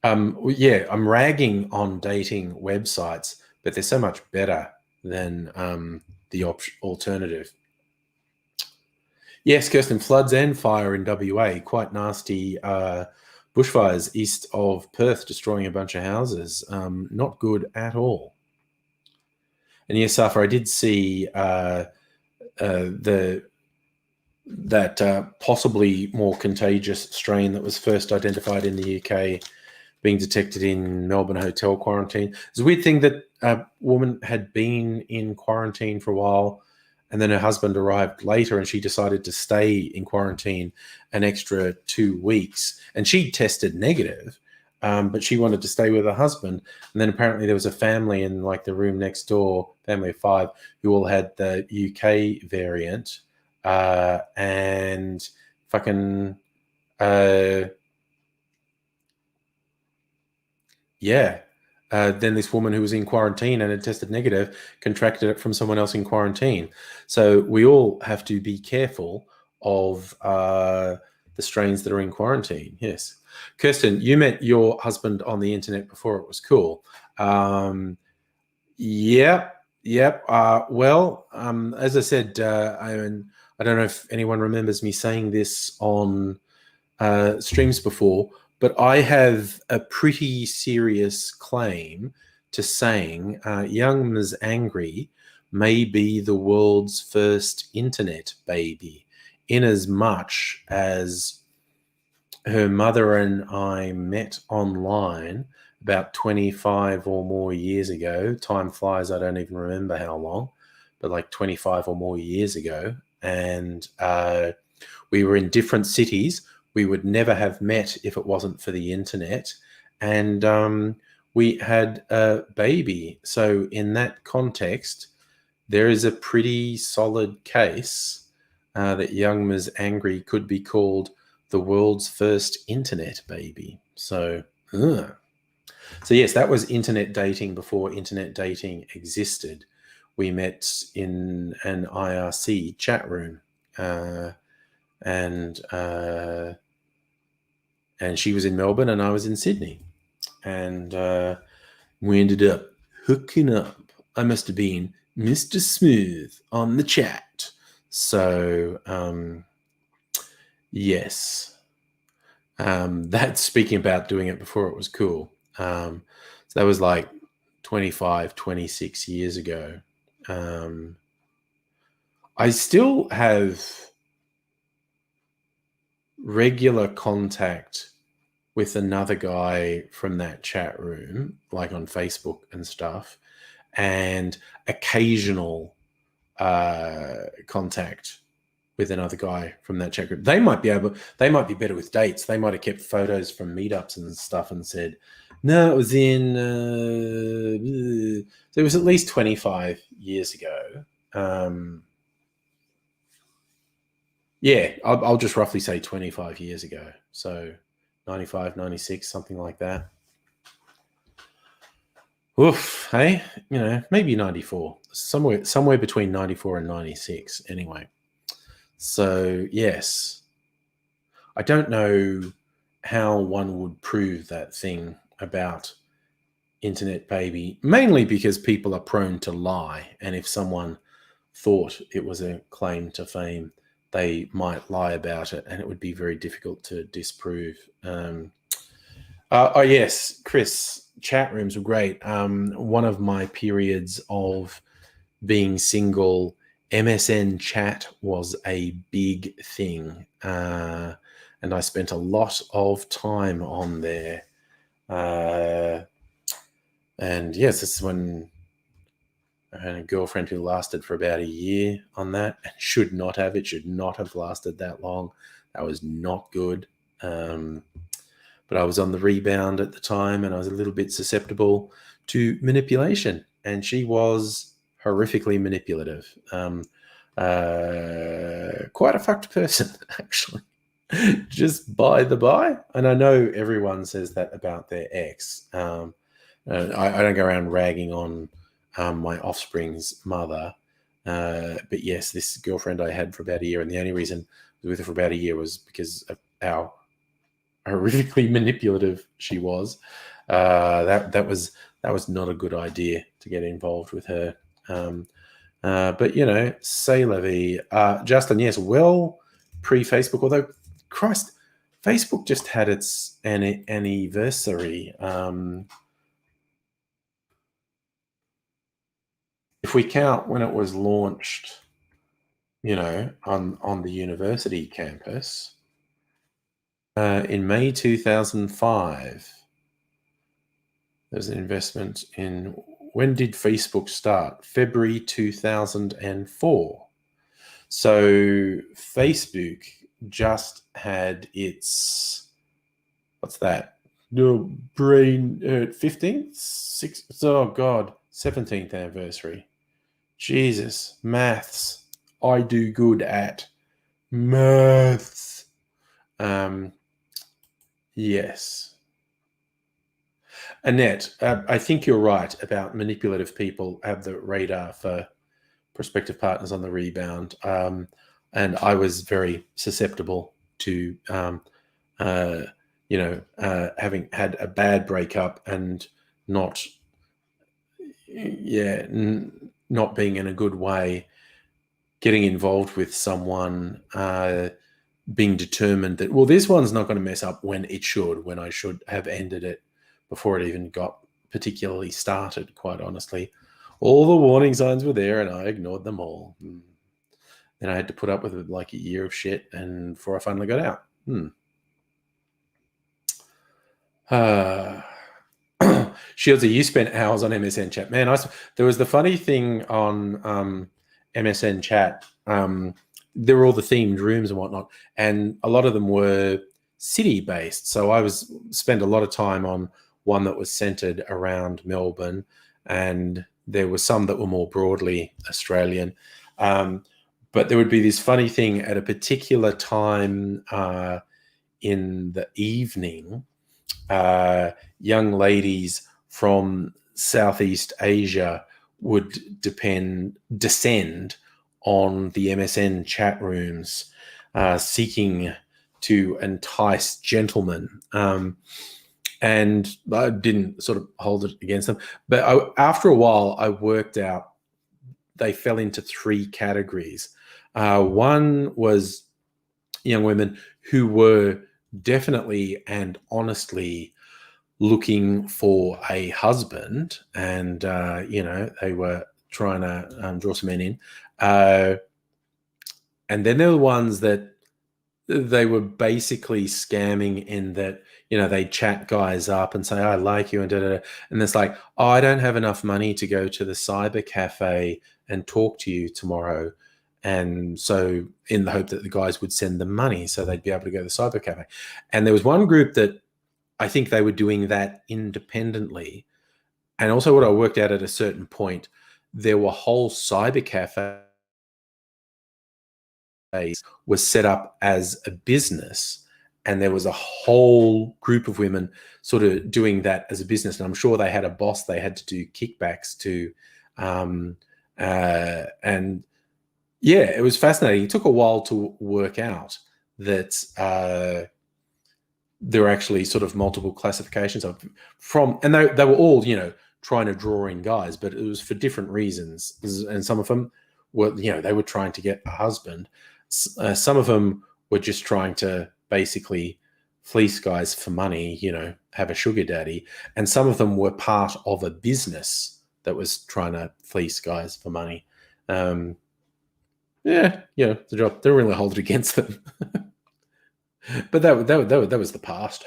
Yeah, I'm ragging on dating websites, but they're so much better than the alternative. Yes, Kirsten, floods and fire in WA, quite nasty bushfires east of Perth, destroying a bunch of houses. Not good at all. And yes, Safa, I did see that possibly more contagious strain that was first identified in the UK being detected in Melbourne hotel quarantine. It's a weird thing that a woman had been in quarantine for a while, and then her husband arrived later and she decided to stay in quarantine an extra 2 weeks. And she tested negative, but she wanted to stay with her husband. And then apparently there was a family in like the room next door, family of 5, who all had the UK variant. And fucking... yeah. Then this woman who was in quarantine and had tested negative contracted it from someone else in quarantine. So we all have to be careful of the strains that are in quarantine. Yes. Kirsten, you met your husband on the internet before it was cool. Yep. Well, as I said, I don't know if anyone remembers me saying this on streams before, but I have a pretty serious claim to saying young Ms. Angry may be the world's first internet baby, in as much as her mother and I met online about 25 or more years ago. Time flies, I don't even remember how long, but like 25 or more years ago. And we were in different cities. We would never have met if it wasn't for the internet. And we had a baby. So in that context, there is a pretty solid case that young Ms. Angry could be called the world's first internet baby. So yes, that was internet dating before internet dating existed. We met in an IRC chat room. And she was in Melbourne and I was in Sydney, and we ended up hooking up. I must have been Mr. Smooth on the chat. So yes, that's speaking about doing it before it was cool. So that was like 25, 26 years ago. I still have regular contact with another guy from that chat room, like on Facebook and stuff, and occasional contact with another guy from that chat group. They might be better with dates. They might have kept photos from meetups and stuff and said, no, it was in, it was at least 25 years ago. Yeah, I'll just roughly say 25 years ago. So 95, 96, something like that. Oof, hey, maybe 94, somewhere between 94 and 96 anyway. So yes, I don't know how one would prove that thing about internet baby, mainly because people are prone to lie. And if someone thought it was a claim to fame, they might lie about it, and it would be very difficult to disprove. Oh, yes, Chris, chat rooms were great. One of my periods of being single, MSN chat was a big thing. And I spent a lot of time on there. And yes, this is when I had a girlfriend who lasted for about a year on that, and should not have. It should not have lasted that long. That was not good. But I was on the rebound at the time, and I was a little bit susceptible to manipulation. And she was horrifically manipulative. Quite a fucked person, actually. Just by the by. And I know everyone says that about their ex. I don't go around ragging on my offspring's mother. But yes, this girlfriend I had for about a year, and the only reason I was with her for about a year was because of how horrifically manipulative she was. That was not a good idea to get involved with her. But you know, say la vie. Justin, yes, well pre-Facebook, although Christ, Facebook just had its anniversary. If we count when it was launched, you know, on the university campus, in May 2005, there's an investment in, when did Facebook start? February 2004. So Facebook just had its, what's that? No, brain 15th? 6th? Oh, God, 17th anniversary. Jesus, maths. I do good at maths. Yes. Annette, I think you're right about manipulative people have the radar for prospective partners on the rebound. And I was very susceptible to, having had a bad breakup and not being in a good way, getting involved with someone, being determined that, well, this one's not going to mess up when I should have ended it before it even got particularly started, quite honestly. All the warning signs were there, and I ignored them all. Then I had to put up with like a year of shit, and before I finally got out. Shieldsy, you spent hours on MSN chat. Man, there was the funny thing on MSN chat. There were all the themed rooms and whatnot, and a lot of them were city-based. So I spent a lot of time on one that was centered around Melbourne, and there were some that were more broadly Australian. But there would be this funny thing at a particular time in the evening, young ladies from Southeast Asia would descend on the MSN chat rooms, seeking to entice gentlemen. And I didn't sort of hold it against them. But after a while, I worked out they fell into three categories. One was young women who were definitely and honestly looking for a husband, and they were trying to draw some men in. And then there were ones that they were basically scamming in that, they chat guys up and say, I like you, and da-da-da. And it's like, oh, I don't have enough money to go to the cyber cafe and talk to you tomorrow. And so in the hope that the guys would send them money so they'd be able to go to the cyber cafe. And there was one group that I think they were doing that independently. And also what I worked out at a certain point, there were whole cyber cafes was set up as a business, and there was a whole group of women sort of doing that as a business. And I'm sure they had a boss they had to do kickbacks to. And yeah, it was fascinating. It took a while to work out that there were actually sort of multiple classifications of and they were all, trying to draw in guys, but it was for different reasons. And some of them were, they were trying to get a husband. Some of them were just trying to basically fleece guys for money, have a sugar daddy. And some of them were part of a business that was trying to fleece guys for money. The job, they don't really hold it against them. But that was the past.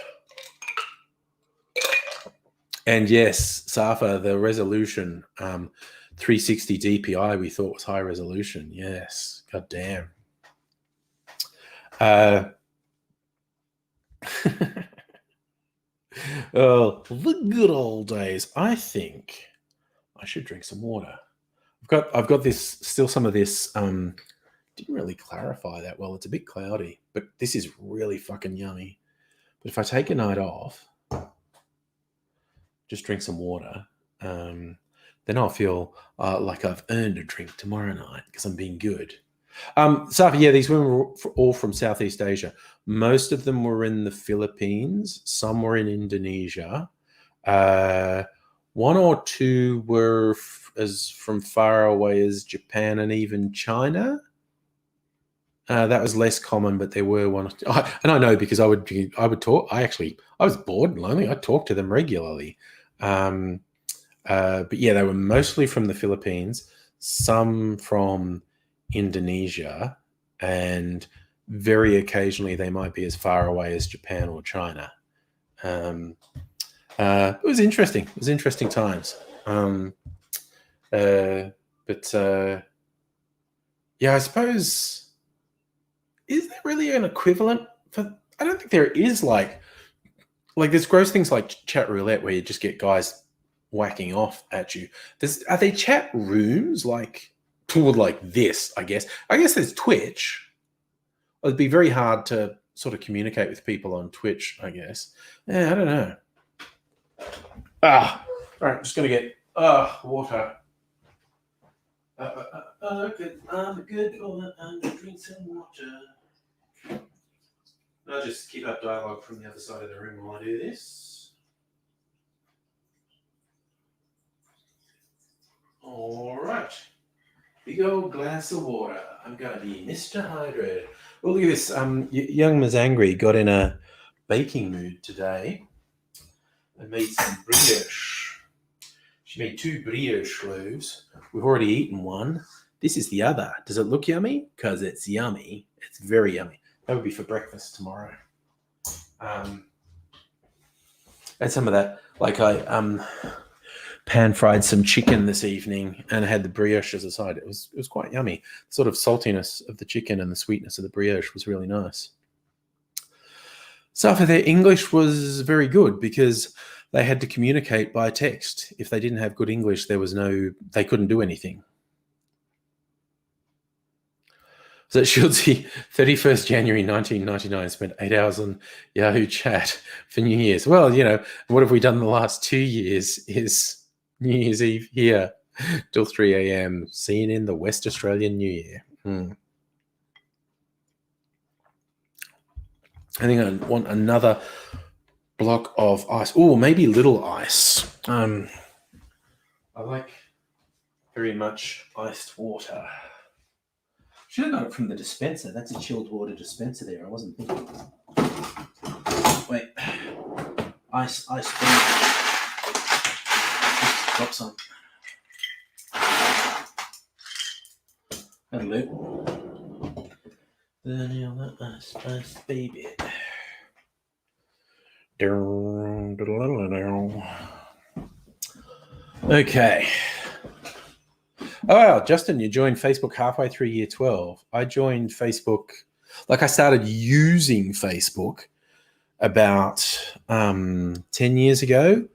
And yes, Safa, the resolution, 360 DPI, we thought was high resolution. Yes, god damn. Oh, the good old days. I think I should drink some water. I've got this, still some of this. Didn't really clarify that well. It's a bit cloudy, but this is really fucking yummy. But if I take a night off, just drink some water, then I'll feel like I've earned a drink tomorrow night because I'm being good. Safi, yeah, these women were all from Southeast Asia. Most of them were in the Philippines. Some were in Indonesia. One or two were from far away as Japan and even China. That was less common, but there were one. And I know because I would talk. I was bored and lonely. I talked to them regularly. But yeah, they were mostly from the Philippines, some from Indonesia, and very occasionally they might be as far away as Japan or China. It was interesting. It was interesting times. Yeah, I suppose. Is there really an equivalent for? I don't think there is. Like there's gross things like chat roulette where you just get guys whacking off at you. Are there chat rooms like this? I guess there's Twitch. It'd be very hard to sort of communicate with people on Twitch. I guess. Yeah, I don't know. All right, I'm just gonna get water. Good. I'm good. I'm gonna drink some water. I'll just keep up dialogue from the other side of the room while I do this. All right. Big old glass of water. I'm going to be Mr. Hydrated. Well, look at this. Young Mazangri got in a baking mood today and made some brioche. She made 2 brioche loaves. We've already eaten one. This is the other. Does it look yummy? Because it's yummy. It's very yummy. That would be for breakfast tomorrow. And some of that, like I pan fried some chicken this evening and had the brioche as a side. It was quite yummy. The sort of saltiness of the chicken and the sweetness of the brioche was really nice. So for their English was very good because they had to communicate by text. If they didn't have good English, they couldn't do anything. So Shieldsy, 31st January 1999, spent 8 hours on Yahoo Chat for New Year's. Well, what have we done the last 2 years is New Year's Eve here till 3 a.m. seen in the West Australian New Year. I think I want another block of ice. Oh, maybe little ice. I like very much iced water. Should have got it from the dispenser. That's a chilled water dispenser there. I wasn't thinking. Wait. Ice. Drop some. Hello. Vanilla ice baby. Okay. Oh, wow, Justin, you joined Facebook halfway through year 12. I joined Facebook, I started using Facebook about 10 years ago,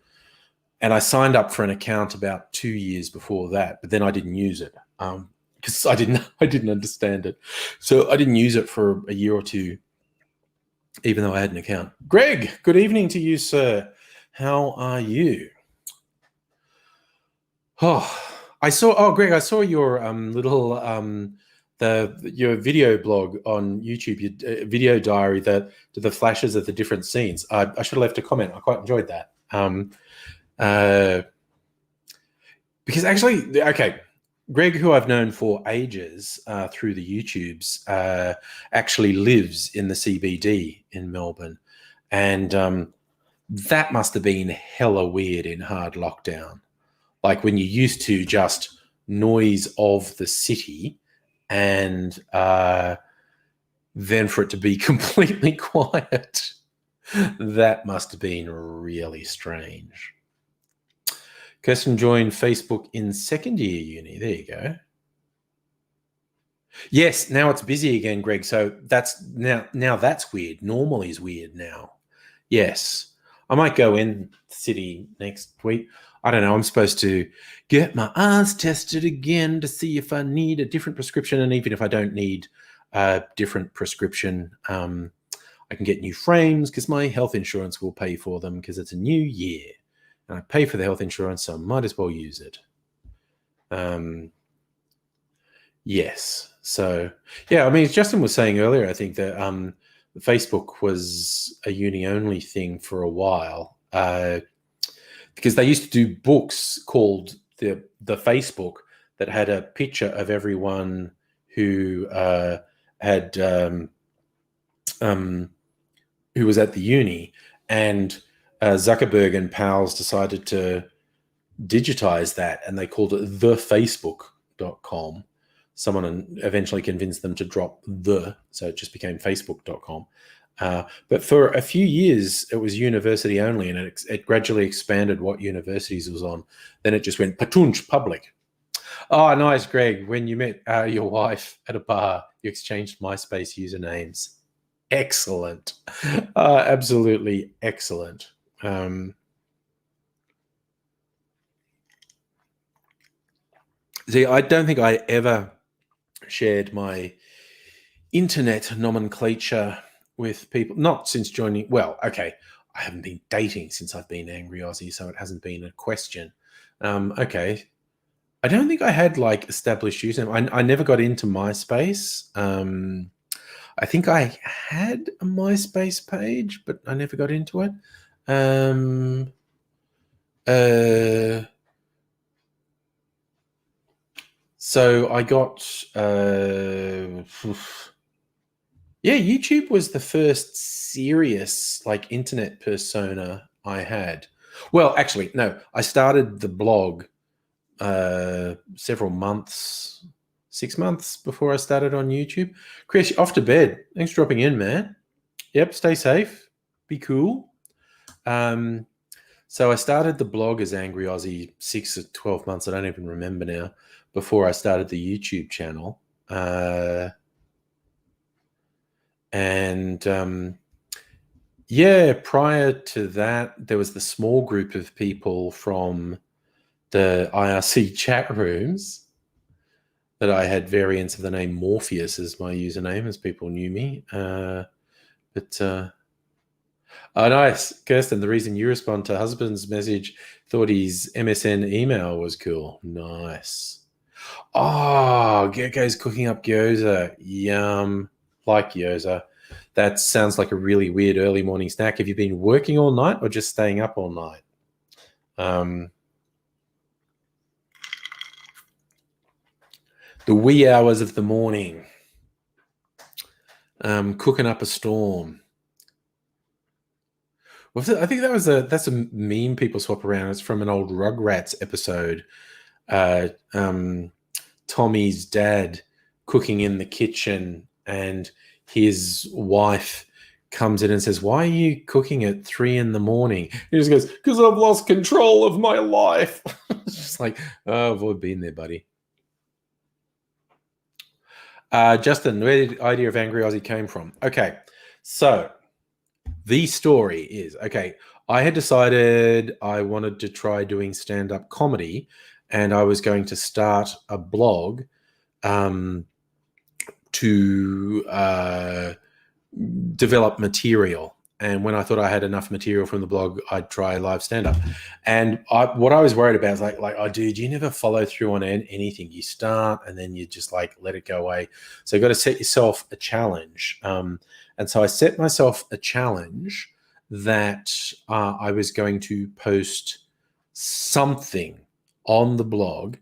and I signed up for an account about 2 years before that, but then I didn't use it because I didn't understand it. So I didn't use it for a year or two, even though I had an account. Greg, good evening to you, sir. How are you? Greg, I saw your little your video blog on YouTube, your video diary, the flashes of the different scenes. I should have left a comment. I quite enjoyed that. Because actually, okay, Greg, who I've known for ages through the YouTubes, actually lives in the CBD in Melbourne. And that must have been hella weird in hard lockdown. Like when you used to just noise of the city and then for it to be completely quiet. That must have been really strange. Kirsten joined Facebook in second year uni. There you go. Yes, now it's busy again, Greg. So that's now that's weird. Normal is weird now. Yes. I might go in city next week. I don't know. I'm supposed to get my eyes tested again to see if I need a different prescription. And even if I don't need a different prescription, I can get new frames because my health insurance will pay for them because it's a new year. And I pay for the health insurance, so I might as well use it. Yes. So, yeah, I mean, as Justin was saying earlier, I think that Facebook was a uni-only thing for a while because they used to do books called the Facebook that had a picture of everyone who had who was at the uni, and Zuckerberg and pals decided to digitize that, and they called it thefacebook.com. Someone eventually convinced them to drop so it just became facebook.com. But for a few years, it was university only, and it gradually expanded what universities it was on. Then it just went patunch public. Oh, nice, Greg. When you met your wife at a bar, you exchanged MySpace usernames. Excellent. Absolutely excellent. See, I don't think I ever shared my internet nomenclature with people, not since joining. Well, okay, I haven't been dating since I've been Angry Aussie, so it hasn't been a question. Okay, I don't think I had like established username. I never got into MySpace. I think I had a MySpace page, but I never got into it. So I got, yeah, YouTube was the first serious like internet persona I had. Well, actually, no, I started the blog several months, 6 months before I started on YouTube. Chris, off to bed. Thanks for dropping in, man. Yep, stay safe. Be cool. So I started the blog as Angry Aussie 6 or 12 months, I don't even remember now, before I started the YouTube channel. Yeah, prior to that, there was the small group of people from the IRC chat rooms that I had variants of the name Morpheus as my username, as people knew me. Oh, nice. Kirsten, the reason you respond to husband's message, thought his MSN email was cool. Nice. Oh, Gecko's cooking up gyoza. Yum. Like gyoza. That sounds like a really weird early morning snack. Have you been working all night or just staying up all night? The wee hours of the morning. Cooking up a storm. Well, I think that's a meme people swap around. It's from an old Rugrats episode. Tommy's dad cooking in the kitchen, and his wife comes in and says, "Why are you cooking at 3 a.m?" He just goes, "Because I've lost control of my life." It's just like, oh, I've always been there, buddy. Justin, where did the idea of Angry Aussie came from? Okay, so the story is, okay, I had decided I wanted to try doing stand-up comedy, and I was going to start a blog to develop material. And when I thought I had enough material from the blog, I'd try live stand-up. And what I was worried about is like, oh, dude, you never follow through on anything. You start and then you just like let it go away. So you got to set yourself a challenge. And so I set myself a challenge that I was going to post something on the blog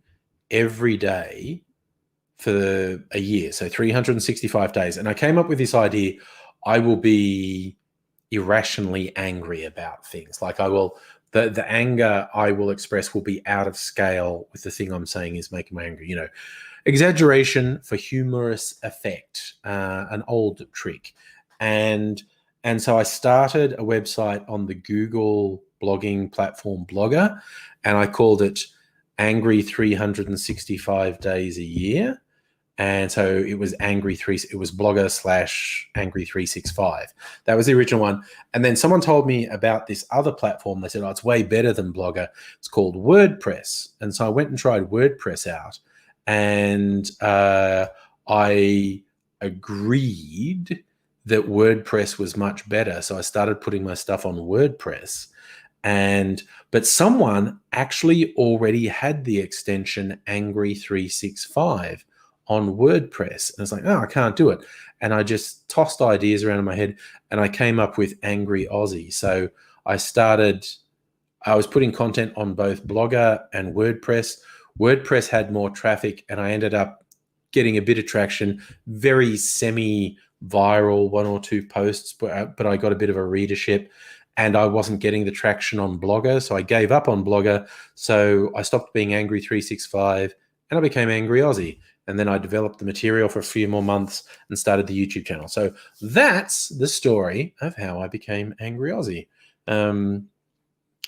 every day for a year. So 365 days. And I came up with this idea. I will be irrationally angry about things. Like I will, the anger I will express will be out of scale with the thing I'm saying is making me angry. You know, exaggeration for humorous effect, an old trick. And so I started a website on the Google blogging platform Blogger, and I called it Angry 365 Days a Year. And so it was it was Blogger/Angry365. That was the original one. And then someone told me about this other platform. They said, oh, it's way better than Blogger. It's called WordPress. And so I went and tried WordPress out. And I agreed that WordPress was much better. So I started putting my stuff on WordPress. But someone actually already had the extension Angry365 on WordPress. And it's like, oh, I can't do it. And I just tossed ideas around in my head and I came up with Angry Aussie. So I was putting content on both Blogger and WordPress. WordPress had more traffic and I ended up getting a bit of traction, very semi-viral, 1 or 2 posts, but I got a bit of a readership and I wasn't getting the traction on Blogger. So I gave up on Blogger. So I stopped being Angry365 and I became Angry Aussie. And then I developed the material for a few more months and started the YouTube channel. So that's the story of how I became Angry Aussie. Kind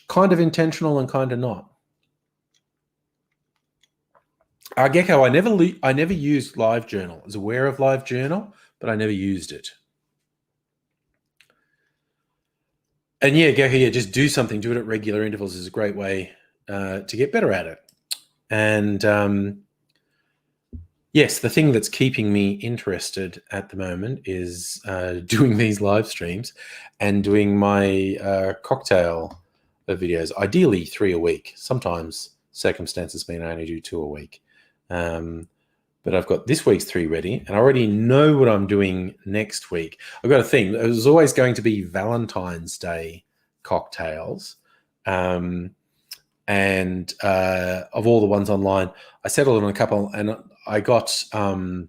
of intentional and kind of not. Gecko, I never used LiveJournal. I was aware of LiveJournal, but I never used it. And yeah, Gecko, yeah, just do something. Do it at regular intervals is a great way to get better at it. And yes, the thing that's keeping me interested at the moment is doing these live streams and doing my cocktail videos, ideally 3 a week. Sometimes circumstances mean I only do 2 a week. But I've got this week's 3 ready and I already know what I'm doing next week. I've got a theme. It was always going to be Valentine's Day cocktails. And of all the ones online, I settled on a couple and I got 3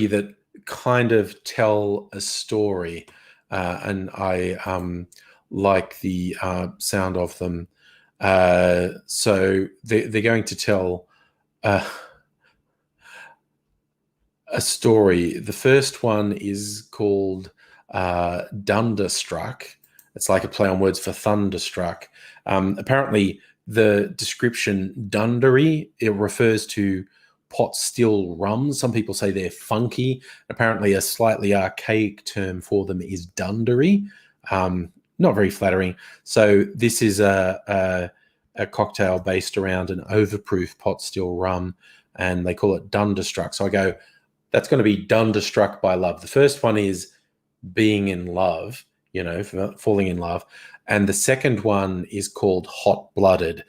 that kind of tell a story, and I like the sound of them. So they're going to tell a story. The first one is called Dunderstruck. It's like a play on words for thunderstruck. Apparently, the description dundery, it refers to pot still rums. Some people say they're funky. Apparently, a slightly archaic term for them is dundery. Not very flattering. So this is a cocktail based around an overproof pot still rum, and they call it Dunderstruck. So I go, that's going to be Dunderstruck by love. The first one is being in love, falling in love. And the second one is called Hot-Blooded,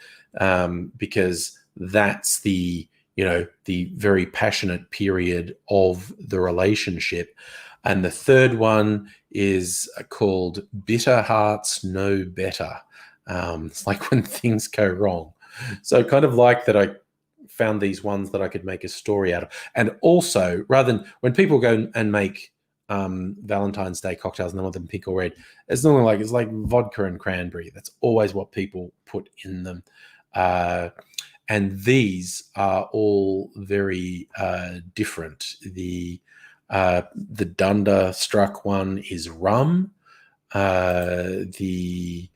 because that's the very passionate period of the relationship. And the third one is called Bitter Hearts Know Better. It's like when things go wrong. So kind of like that I found these ones that I could make a story out of. And also, rather than when people go and make Valentine's Day cocktails and they want them pink or red, it's like vodka and cranberry. That's always what people put in them. And these are all very different. The Dunderstruck one is rum. The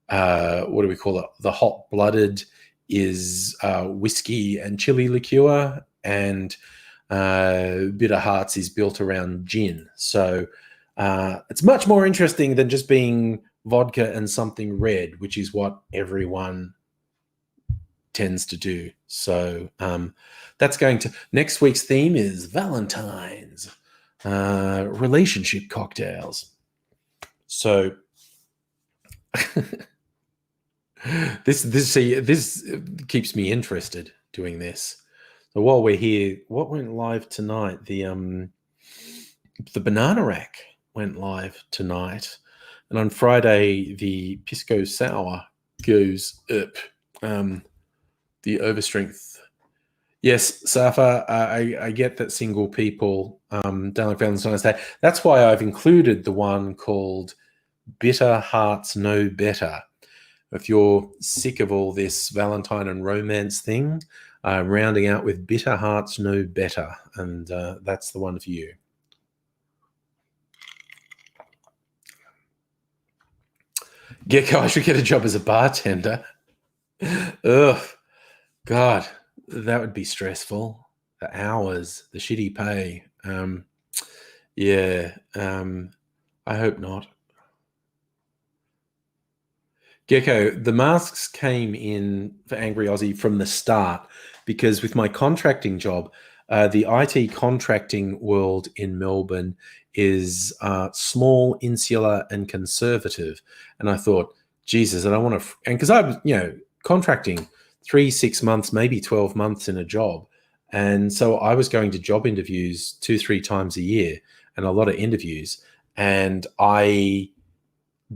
what do we call it? The Hot-Blooded is whiskey and chili liqueur, and Bitter Hearts is built around gin. So it's much more interesting than just being vodka and something red, which is what everyone tends to do. So that's going to, next week's theme is Valentine's. relationship cocktails. So this keeps me interested doing this. So while we're here, what went live tonight? The Banana Rack went live tonight, and on Friday the Pisco Sour goes up. The Overstrength. Yes, Safa, I get that single people don't like Valentine's Day. That's why I've included the one called Bitter Hearts Know Better. If you're sick of all this Valentine and romance thing, rounding out with Bitter Hearts Know Better, and that's the one for you. Gecko, I should get a job as a bartender. Ugh, God, that would be stressful. The hours, the shitty pay. I hope not. Gecko, the masks came in for Angry Aussie from the start because with my contracting job, the IT contracting world in Melbourne is small, insular, and conservative. And I thought, Jesus, I don't want to, and because I'm, contracting 3-6 months, maybe 12 months in a job. And so I was going to job interviews 2-3 times a year and a lot of interviews. And I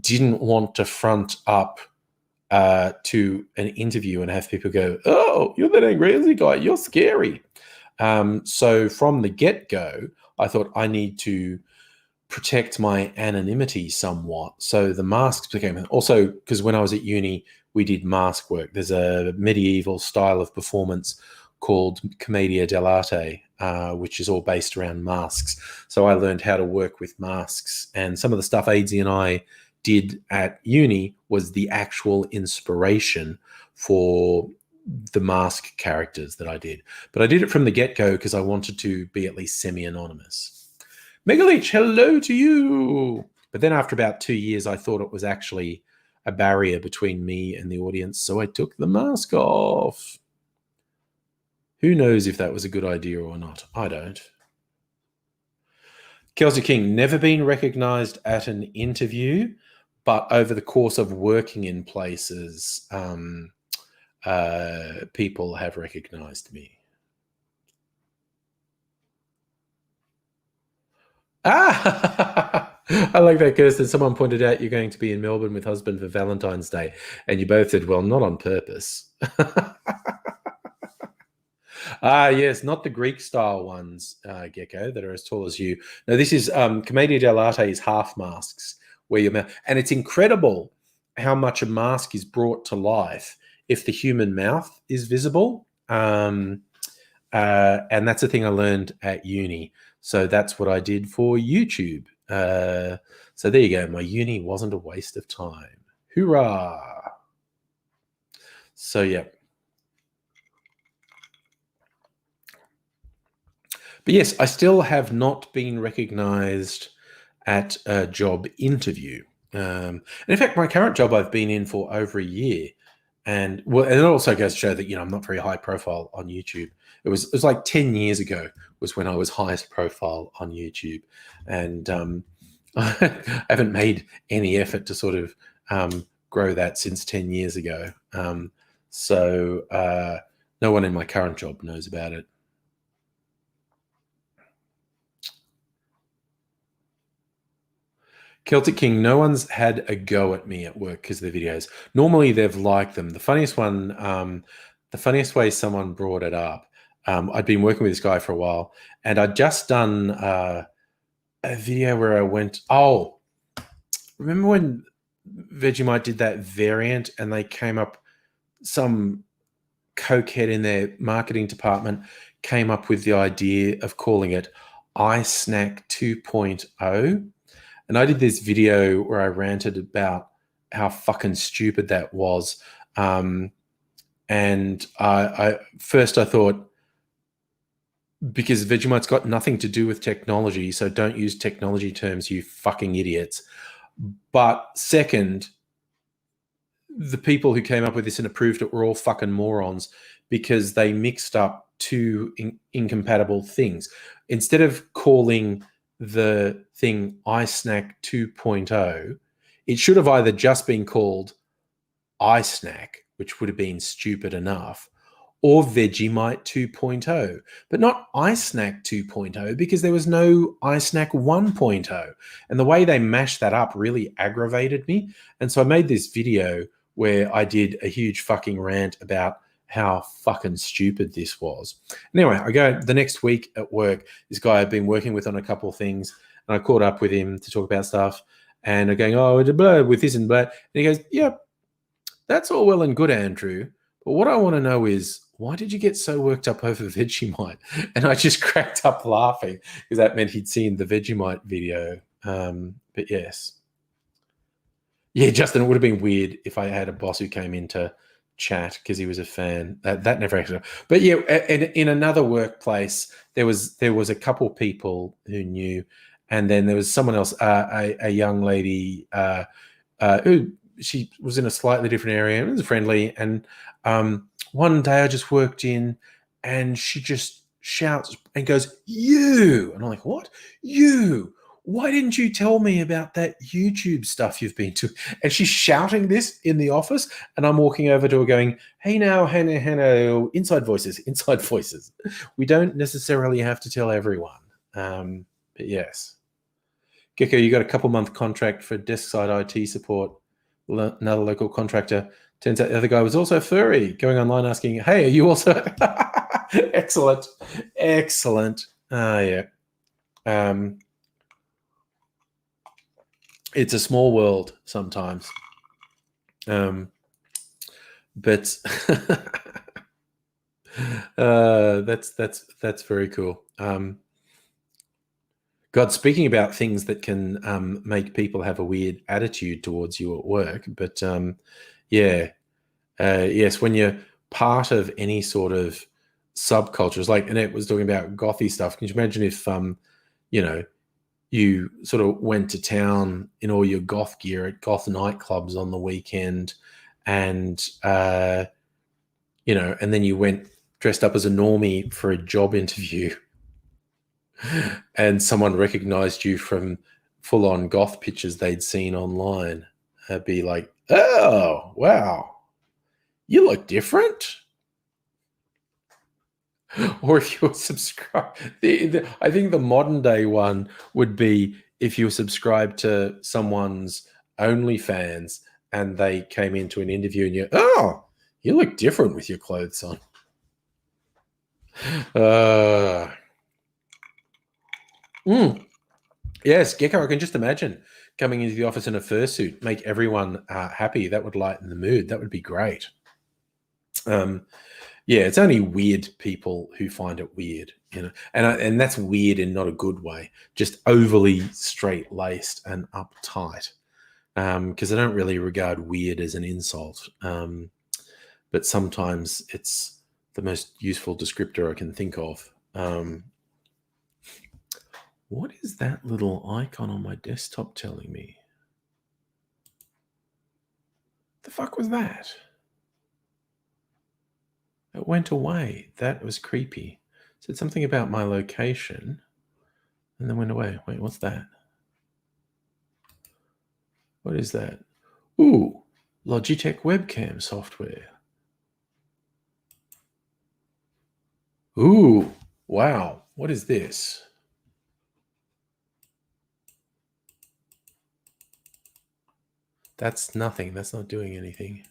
didn't want to front up to an interview and have people go, "Oh, you're that Angry Aussie guy. You're scary." So from the get-go, I thought I need to protect my anonymity somewhat. So the masks became also, because when I was at uni, we did mask work. There's a medieval style of performance called Commedia dell'arte, which is all based around masks. So I learned how to work with masks, and some of the stuff Aidsy and I did at uni was the actual inspiration for the mask characters that I did. But I did it from the get-go because I wanted to be at least semi-anonymous. Megaleech, hello to you. But then after about 2 years, I thought it was actually a barrier between me and the audience, so I took the mask off. Who knows if that was a good idea or not? I don't. Kelsey King, never been recognized at an interview, but over the course of working in places, people have recognized me. I like that, Kirsten. Someone pointed out you're going to be in Melbourne with husband for Valentine's Day, and you both said, well, not on purpose. Yes, not the Greek-style ones, Gecko, that are as tall as you. No, this is Commedia dell'arte is half masks, where your mouth, and it's incredible how much a mask is brought to life if the human mouth is visible. And that's a thing I learned at uni. So that's what I did for YouTube. So there you go. My uni wasn't a waste of time. Hoorah! So, yeah. But yes, I still have not been recognized at a job interview. And in fact, my current job I've been in for over a year. And well, and it also goes to show that, I'm not very high profile on YouTube. It was like 10 years ago was when I was highest profile on YouTube. And I haven't made any effort to sort of grow that since 10 years ago. So no one in my current job knows about it. Celtic King, no one's had a go at me at work because of the videos. Normally they've liked them. The funniest way someone brought it up, I'd been working with this guy for a while, and I'd just done a video where I went, remember when Vegemite did that variant and they came up, some cokehead in their marketing department came up with the idea of calling it iSnack 2.0. And I did this video where I ranted about how fucking stupid that was. And I thought, because Vegemite's got nothing to do with technology, so don't use technology terms, you fucking idiots. But second, the people who came up with this and approved it were all fucking morons because they mixed up two incompatible things. Instead of calling the thing iSnack 2.0, it should have either just been called iSnack, which would have been stupid enough, or Vegemite 2.0, but not iSnack 2.0 because there was no iSnack 1.0. And the way they mashed that up really aggravated me. And so I made this video where I did a huge fucking rant about how fucking stupid this was. Anyway, I go the next week at work, this guy I've been working with on a couple of things, and I caught up with him to talk about stuff. And I'm going, oh, blah, with this and blah. And he goes, yep, that's all well and good, Andrew. But what I want to know is, why did you get so worked up over Vegemite? And I just cracked up laughing because that meant he'd seen the Vegemite video. But yes. Yeah, Justin, it would have been weird if I had a boss who came into chat because he was a fan. That never actually. But yeah, in another workplace, there was a couple people who knew, and then there was someone else, a young lady who she was in a slightly different area and was friendly. And one day I just worked in, and she just shouts and goes, "You!" And I'm like, "What? You? Why didn't you tell me about that YouTube stuff you've been to?" And she's shouting this in the office, and I'm walking over to her going, "Hey now, Hannah, inside voices. We don't necessarily have to tell everyone." But yes. Gecko, you got a couple-month contract for desk-side IT support. Another local contractor. Turns out the other guy was also furry, going online asking, "Hey, are you also?" Excellent. Yeah. It's a small world sometimes. But that's very cool. God, speaking about things that can make people have a weird attitude towards you at work, but yes, when you're part of any sort of subcultures, like Annette was talking about gothy stuff. Can you imagine if you sort of went to town in all your goth gear at goth nightclubs on the weekend, and and then you went dressed up as a normie for a job interview, and someone recognized you from full-on goth pictures they'd seen online. I'd be like, "Oh, wow, you look different." Or if you're subscribed, I think the modern day one would be if you subscribe to someone's OnlyFans and they came into an interview and you look different with your clothes on. Yes, Gecko, I can just imagine coming into the office in a fursuit, make everyone happy. That would lighten the mood. That would be great. Yeah, it's only weird people who find it weird, and that's weird in not a good way, just overly straight-laced and uptight, because I don't really regard weird as an insult, but sometimes it's the most useful descriptor I can think of. What is that little icon on my desktop telling me? The fuck was that? It went away. That was creepy. It said something about my location and then went away. Wait, what's that? What is that? Ooh, Logitech webcam software. Ooh, wow. What is this? That's nothing. That's not doing anything.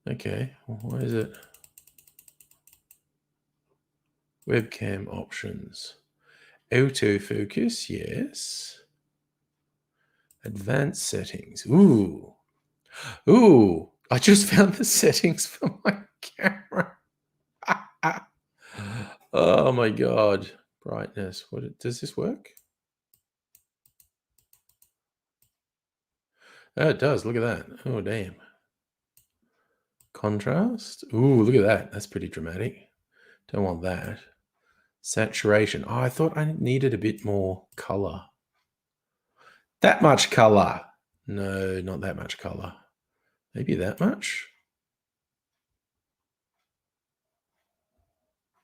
Okay, what is it? Webcam options. Autofocus, yes. Advanced settings. Ooh. I just found the settings for my camera. Oh my God. Brightness. Does this work? Oh, it does. Look at that. Oh, damn. Contrast. Ooh, look at that. That's pretty dramatic. Don't want that. Saturation. Oh, I thought I needed a bit more color. That much color. No, not that much color. Maybe that much.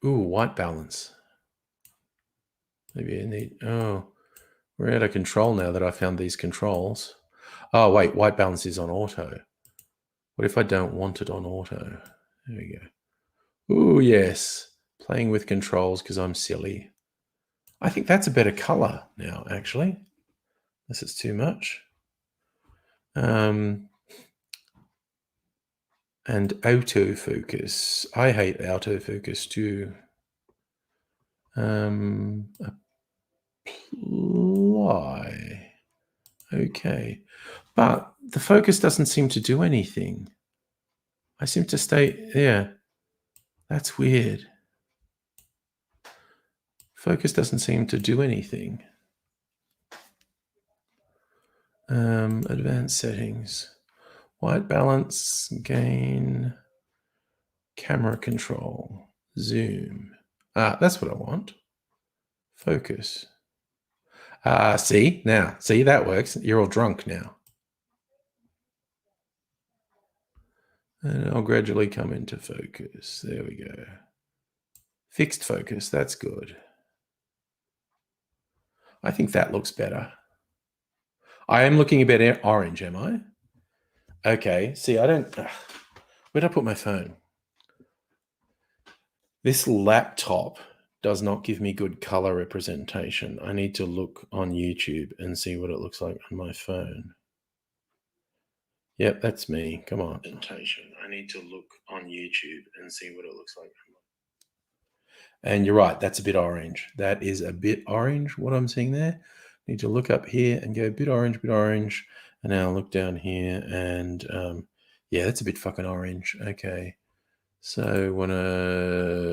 Ooh, white balance. Maybe I need, oh, we're out of control now that I found these controls. Oh, wait, white balance is on auto. What if I don't want it on auto? There we go. Ooh, yes. Playing with controls because I'm silly. I think that's a better color now, actually. Unless it's too much. And autofocus. I hate autofocus too. Apply. Okay. But the focus doesn't seem to do anything. I seem to stay, yeah. That's weird. Focus doesn't seem to do anything. Advanced settings. White balance, gain, camera control, zoom. That's what I want. Focus. See, that works. You're all drunk now. And I'll gradually come into focus. There we go. Fixed focus, that's good. I think that looks better. I am looking a bit orange, am I? Okay, see, I don't... Where'd I put my phone? This laptop does not give me good color representation. I need to look on YouTube and see what it looks like on my phone. Yep, that's me. Come on. I need to look on YouTube and see what it looks like. And you're right, that's a bit orange. That is a bit orange, what I'm seeing there. Need to look up here and go bit orange. And now look down here and yeah, that's a bit fucking orange. Okay. So want to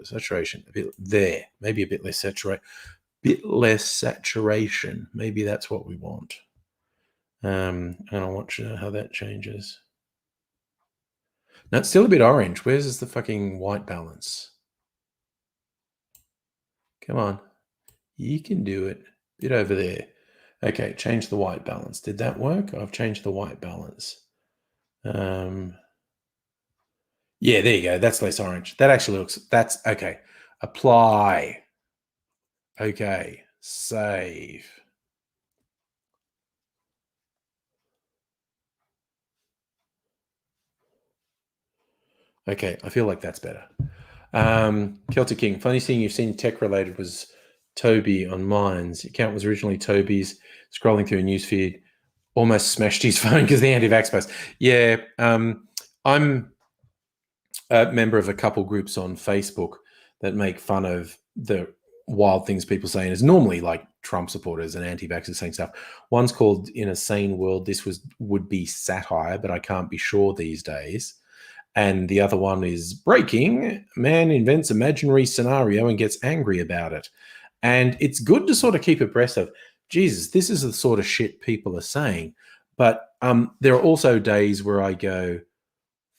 saturation a bit there, maybe a bit less saturation. Maybe that's what we want. And I'll watch how that changes. No, it's still a bit orange. Where's the fucking white balance? Come on. You can do it. Bit over there. Okay, change the white balance. Did that work? I've changed the white balance. Yeah, there you go. That's less orange. That actually looks, that's okay. Apply. Okay, save. Okay, I feel like that's better. Celtic King, funny thing you've seen tech related was Toby on Minds. Your account was originally Toby's. Scrolling through a newsfeed, almost smashed his phone because the anti-vax post. Yeah, I'm a member of a couple groups on Facebook that make fun of the wild things people say, and it's normally like Trump supporters and anti-vaxxers saying stuff. One's called "In a Sane World, This would be satire, but I can't be sure these days." And the other one is breaking. Man invents imaginary scenario and gets angry about it. And it's good to sort of keep abreast of, Jesus, this is the sort of shit people are saying. But there are also days where I go,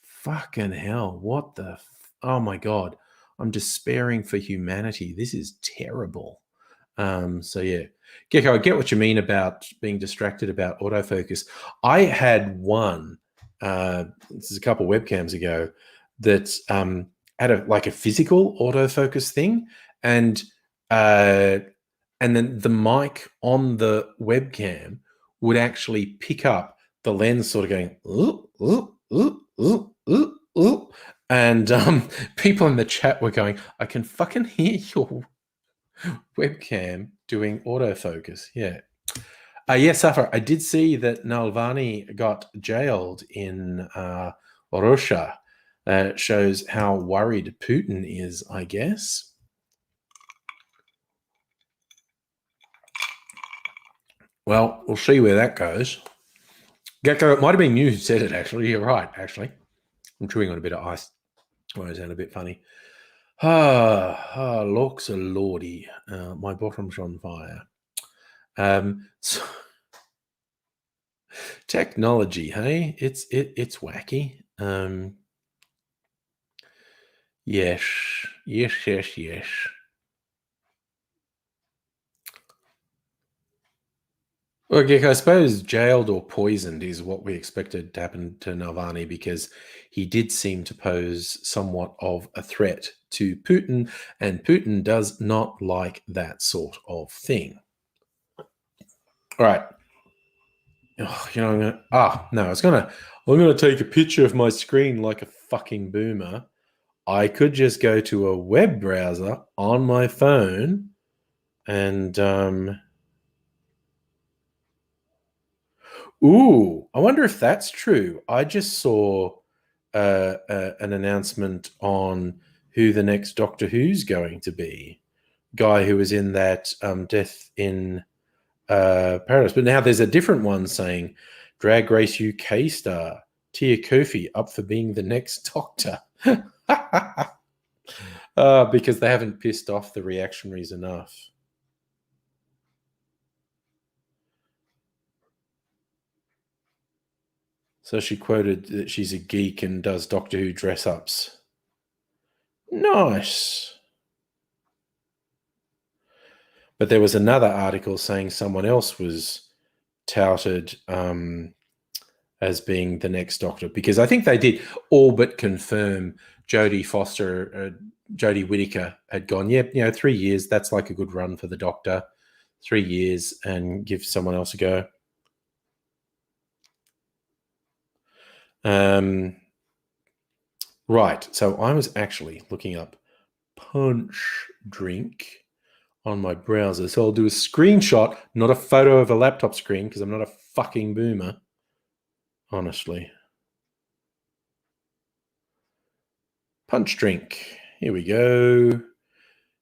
fucking hell, what the, oh my God, I'm despairing for humanity. This is terrible. So yeah, Gecko, I get what you mean about being distracted about autofocus. I had one, this is a couple webcams ago, that had a physical autofocus thing, and then the mic on the webcam would actually pick up the lens sort of going, ooh, ooh, ooh, ooh, ooh, ooh. And people in the chat were going, I can fucking hear your webcam doing autofocus. Yeah. Yes, Safar, I did see that Navalny got jailed in Russia. That shows how worried Putin is, I guess. Well, we'll see where that goes. Gecko, it might have been you who said it, actually. You're right, actually. I'm chewing on a bit of ice. Well, I sound a bit funny. Looks a lordy. My bottom's on fire. So, technology, hey? It's wacky. Yes. Well, Gek, I suppose jailed or poisoned is what we expected to happen to Navalny because he did seem to pose somewhat of a threat to Putin, and Putin does not like that sort of thing. All right. Oh, I'm gonna. No, I'm gonna take a picture of my screen like a fucking boomer. I could just go to a web browser on my phone and ooh, I wonder if that's true. I just saw an announcement on who the next Doctor Who's going to be. Guy who was in that Death in Paradise. But now there's a different one saying Drag Race UK star Tia Kofi up for being the next Doctor. Because they haven't pissed off the reactionaries enough. So she quoted that she's a geek and does Doctor Who dress ups. Nice. But there was another article saying someone else was touted as being the next Doctor, because I think they did all but confirm Jodie Whittaker had gone, 3 years, that's like a good run for the Doctor. 3 years and give someone else a go. Right, so I was actually looking up Punch Drink on my browser. So I'll do a screenshot, not a photo of a laptop screen, because I'm not a fucking boomer, honestly. Punch Drink. Here we go. In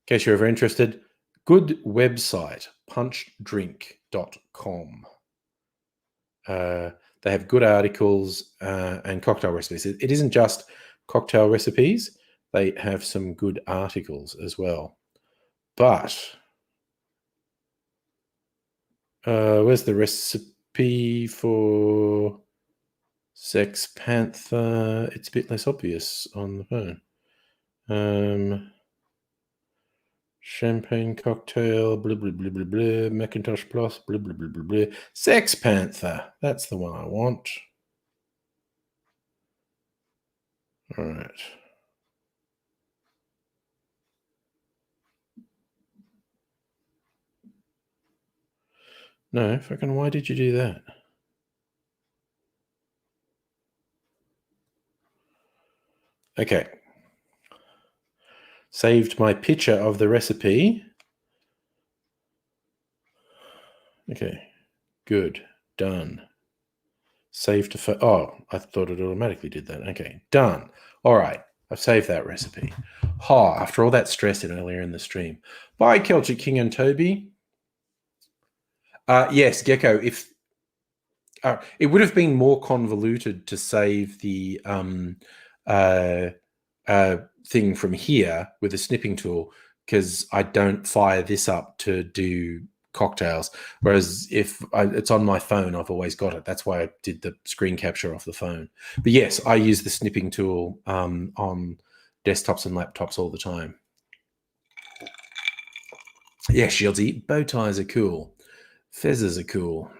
case you're ever interested, good website, punchdrink.com. They have good articles and cocktail recipes. It isn't just cocktail recipes. They have some good articles as well. But where's the recipe for Sex Panther? It's a bit less obvious on the phone. Champagne cocktail, blah, blah, blah, blah, blah, Macintosh Plus, blah, blah, blah, blah, blah. Sex Panther. That's the one I want. All right. No, fucking why did you do that? Okay. Saved my picture of the recipe. Okay. Good. Done. Save to... I thought it automatically did that. Okay. Done. All right. I've saved that recipe. After all that stress earlier in the stream. Bye, Celtic King and Toby. Yes, Gecko, if... it would have been more convoluted to save the thing from here with a snipping tool, because I don't fire this up to do cocktails, whereas if it's on my phone, I've always got it. That's why I did the screen capture off the phone. But yes, I use the snipping tool on desktops and laptops all the time. Yeah, Shieldsy, bow ties are cool. Fezzes are cool.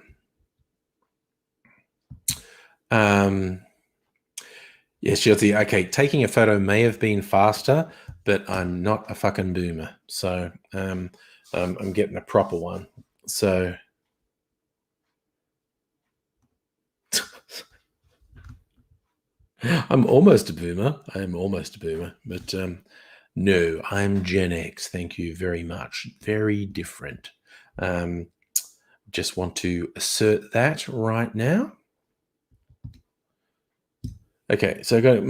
Yes, Shieldsy, okay, taking a photo may have been faster, but I'm not a fucking boomer. So I'm getting a proper one. So I'm almost a boomer. I am almost a boomer, but no, I'm Gen X. Thank you very much. Very different. Just want to assert that right now. Okay, so got to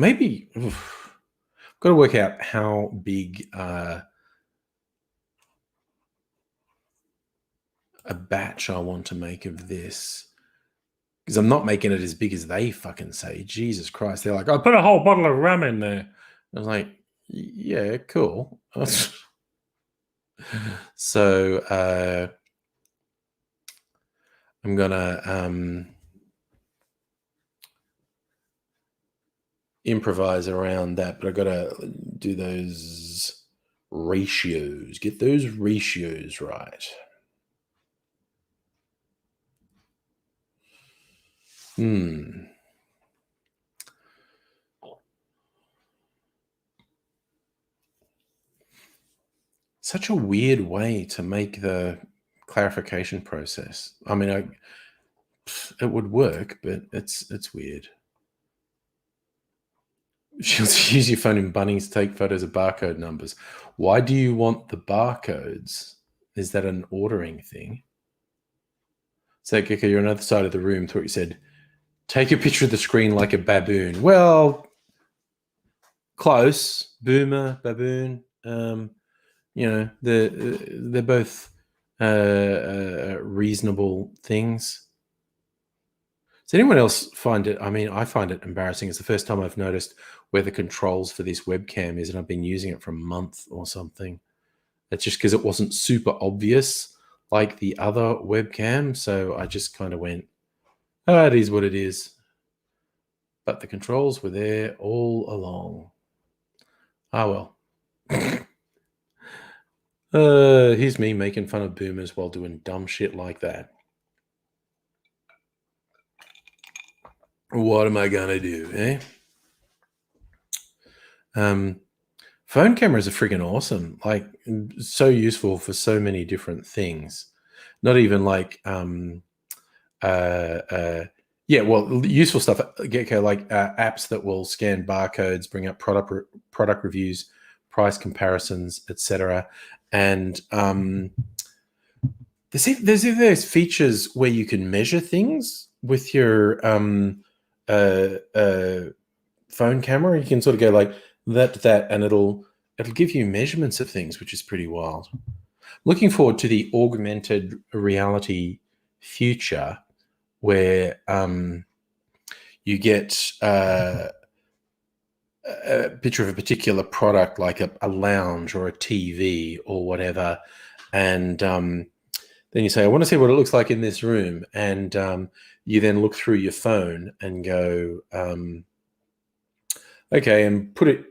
work out how big a batch I want to make of this, because I'm not making it as big as they fucking say. Jesus Christ, they're like, I put a whole bottle of rum in there. I was like, yeah, cool. So I'm gonna improvise around that, but I've got to do those ratios, get those ratios right. Such a weird way to make the clarification process. I mean, it would work, but it's weird. She'll use your phone in Bunnings to take photos of barcode numbers. Why do you want the barcodes? Is that an ordering thing? So, okay, you're on the other side of the room. Thought you said, take a picture of the screen like a baboon. Well, close. Boomer, baboon. They're both reasonable things. Does anyone else find it? I mean, I find it embarrassing. It's the first time I've noticed where the controls for this webcam is, and I've been using it for a month or something. It's just because it wasn't super obvious like the other webcam. So I just kind of went, oh, it is what it is. But the controls were there all along. Ah, well. Here's me making fun of boomers while doing dumb shit like that. What am I gonna do, eh? Phone cameras are freaking awesome. Like, so useful for so many different things. Not even like, useful stuff. Gecko, like apps that will scan barcodes, bring up product reviews, price comparisons, etc. And there's features where you can measure things with your phone camera. You can sort of go like that, and it'll give you measurements of things, which is pretty wild. Looking forward to the augmented reality future where you get a picture of a particular product, like a lounge or a TV or whatever, and then you say, I want to see what it looks like in this room, and you then look through your phone and go, okay, and put it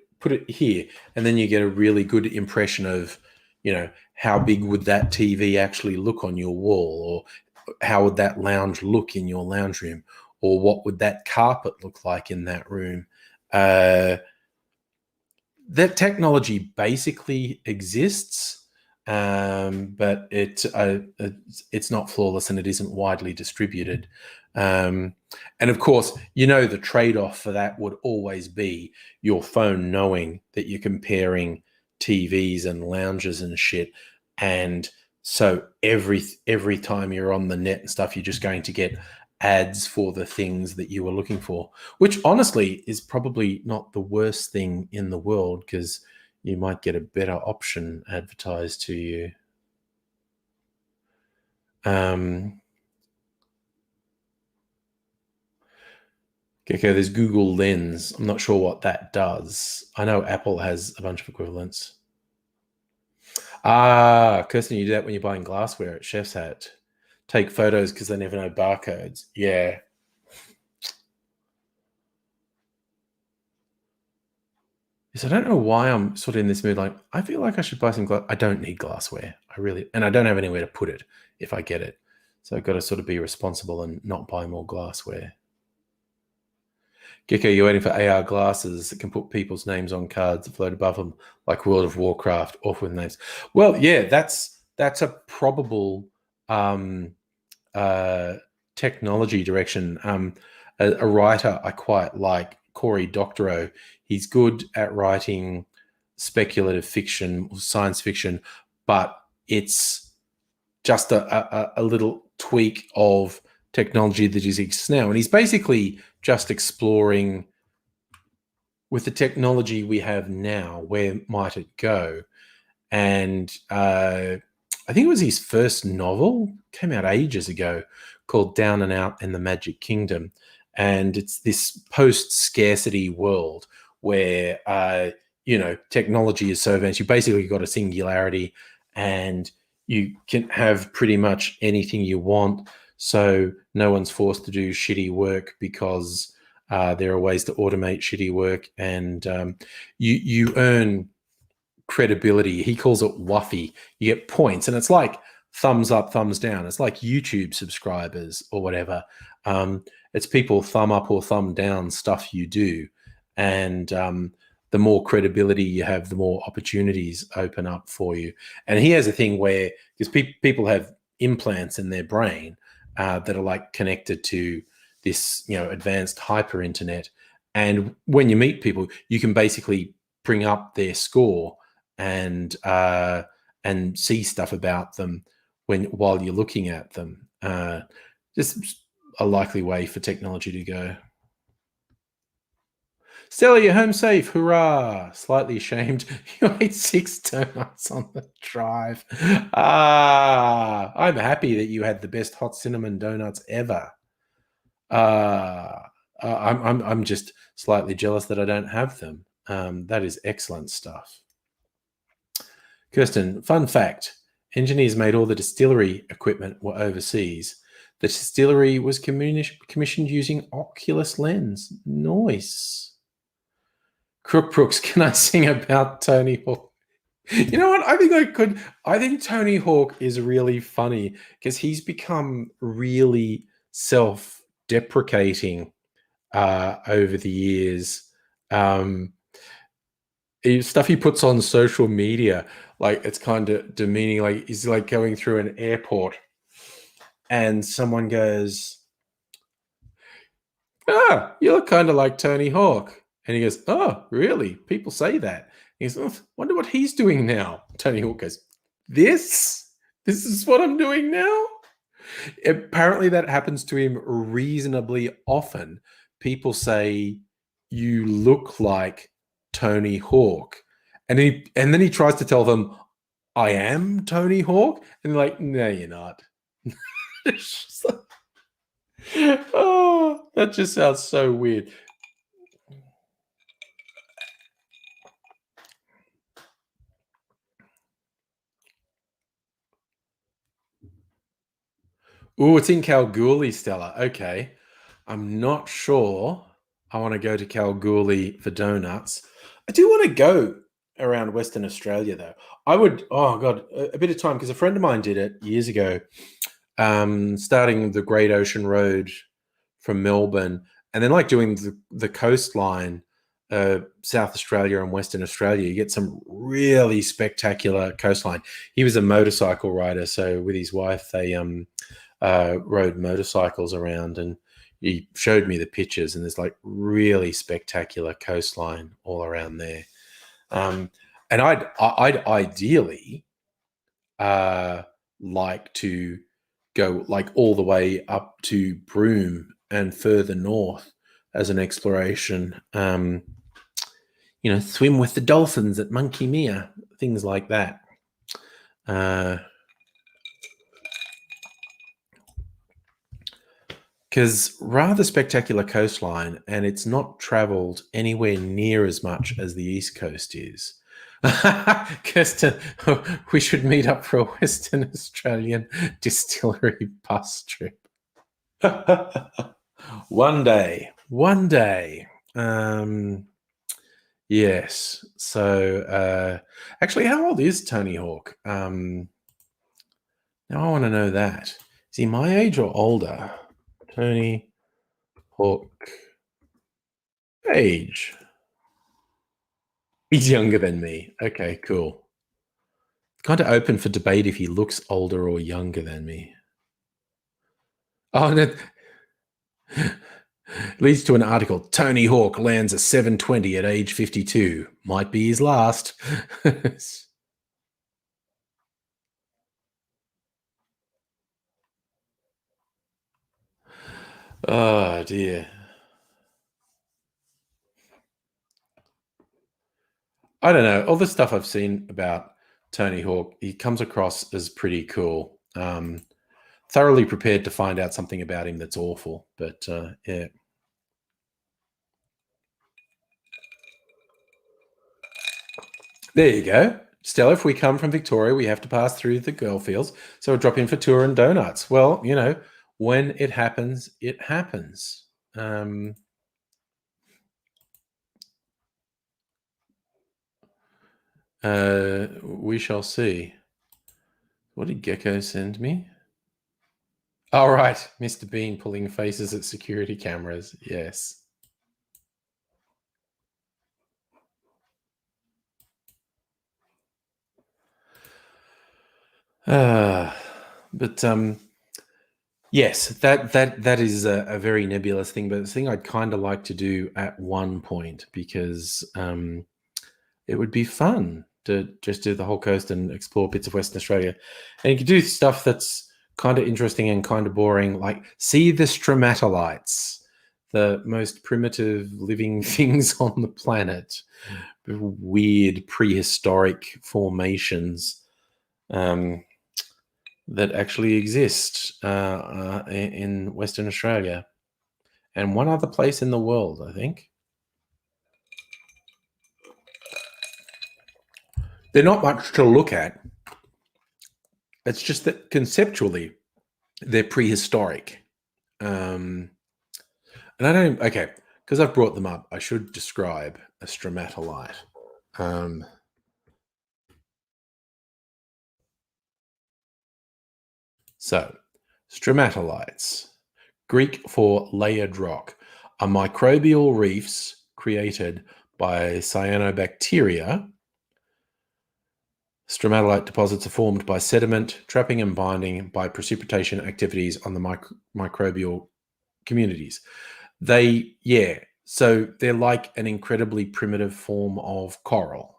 here, and then you get a really good impression of, how big would that TV actually look on your wall, or how would that lounge look in your lounge room, or what would that carpet look like in that room. That technology basically exists, but it's not flawless, and it isn't widely distributed. And of course, the trade-off for that would always be your phone knowing that you're comparing TVs and lounges and shit. And so every time you're on the net and stuff, you're just going to get ads for the things that you were looking for, which honestly is probably not the worst thing in the world, because you might get a better option advertised to you. Gecko, there's Google Lens. I'm not sure what that does. I know Apple has a bunch of equivalents. Kirsten, you do that when you're buying glassware at Chef's Hat. Take photos because they never know barcodes. Yeah. Yes, I don't know why I'm sort of in this mood. Like, I feel like I should buy some glass. I don't need glassware. And I don't have anywhere to put it if I get it. So I've got to sort of be responsible and not buy more glassware. Gecko, you're waiting for AR glasses that can put people's names on cards that float above them, like World of Warcraft, off with names. Well, yeah, that's a probable technology direction. A writer I quite like, Cory Doctorow. He's good at writing speculative fiction, science fiction, but it's just a little tweak of technology that exists now. And he's basically just exploring, with the technology we have now, where might it go? And I think it was his first novel, came out ages ago, called Down and Out in the Magic Kingdom. And it's this post-scarcity world where, technology is so advanced. You basically got a singularity and you can have pretty much anything you want. So no one's forced to do shitty work because there are ways to automate shitty work. And you earn credibility. He calls it WUFFY. You get points, and it's like thumbs up, thumbs down. It's like YouTube subscribers or whatever. it's people thumb up or thumb down stuff you do, and the more credibility you have, the more opportunities open up for you. And he has a thing where, because people have implants in their brain that are like connected to this, advanced hyper internet, and when you meet people, you can basically bring up their score and see stuff about them while you're looking at them. Just a likely way for technology to go. Stella, you're home safe. Hurrah. Slightly ashamed. You ate 6 donuts on the drive. I'm happy that you had the best hot cinnamon donuts ever. I'm just slightly jealous that I don't have them. That is excellent stuff. Kirsten, fun fact. Engineers made all the distillery equipment were overseas. The distillery was commissioned using Oculus lens. Nice. Crook Brooks, can I sing about Tony Hawk? You know what? I think I could. I think Tony Hawk is really funny because he's become really self-deprecating over the years. Stuff he puts on social media, like it's kind of demeaning. Like he's like going through an airport and someone goes, "Ah, you look kind of like Tony Hawk." And he goes, "Oh, really? People say that." He goes, "Oh, wonder what he's doing now." Tony Hawk goes, This is what I'm doing now?" Apparently that happens to him reasonably often. People say, "You look like Tony Hawk." And then he tries to tell them, "I am Tony Hawk." And they're like, "No, you're not." It's just like, oh, that just sounds so weird. Oh, it's in Kalgoorlie, Stella. Okay. I'm not sure I want to go to Kalgoorlie for donuts. I do want to go around Western Australia, though. I would, oh, God, a bit of time, because a friend of mine did it years ago, starting the Great Ocean Road from Melbourne, and then like doing the coastline, South Australia and Western Australia. You get some really spectacular coastline. He was a motorcycle rider, so with his wife, they rode motorcycles around, and he showed me the pictures, and there's like really spectacular coastline all around there. And I'd ideally like to go like all the way up to Broome and further north as an exploration. Swim with the dolphins at Monkey Mere, things like that. Because rather spectacular coastline, and it's not travelled anywhere near as much as the East Coast is. Kirsten, we should meet up for a Western Australian distillery bus trip. One day. Yes. So, actually, how old is Tony Hawk? Now I want to know that. Is he my age or older? Tony Hawk age. He's younger than me. Okay, cool. Kind of open for debate if he looks older or younger than me. Oh, no. Leads to an article. Tony Hawk lands a 720 at age 52. Might be his last. Oh, dear. I don't know. All the stuff I've seen about Tony Hawk, he comes across as pretty cool. Thoroughly prepared to find out something about him that's awful. But yeah. There you go. Stella, if we come from Victoria, we have to pass through the Girlfields. So we'll drop in for tour and donuts. Well, when it happens, it happens. We shall see. What did Gecko send me? All right, Mr. Bean pulling faces at security cameras. Yes. But yes, that is a very nebulous thing, but the thing I'd kind of like to do at one point, because it would be fun to just do the whole coast and explore bits of Western Australia. And you could do stuff that's kind of interesting and kind of boring, like see the stromatolites, the most primitive living things on the planet, weird prehistoric formations that actually exist in Western Australia and one other place in the world, I think. They're not much to look at. It's just that conceptually, they're prehistoric. And I don't, okay, because I've brought them up, I should describe a stromatolite. So, stromatolites, Greek for layered rock, are microbial reefs created by cyanobacteria. Stromatolite deposits are formed by sediment trapping and binding by precipitation activities on the microbial communities. So they're like an incredibly primitive form of coral.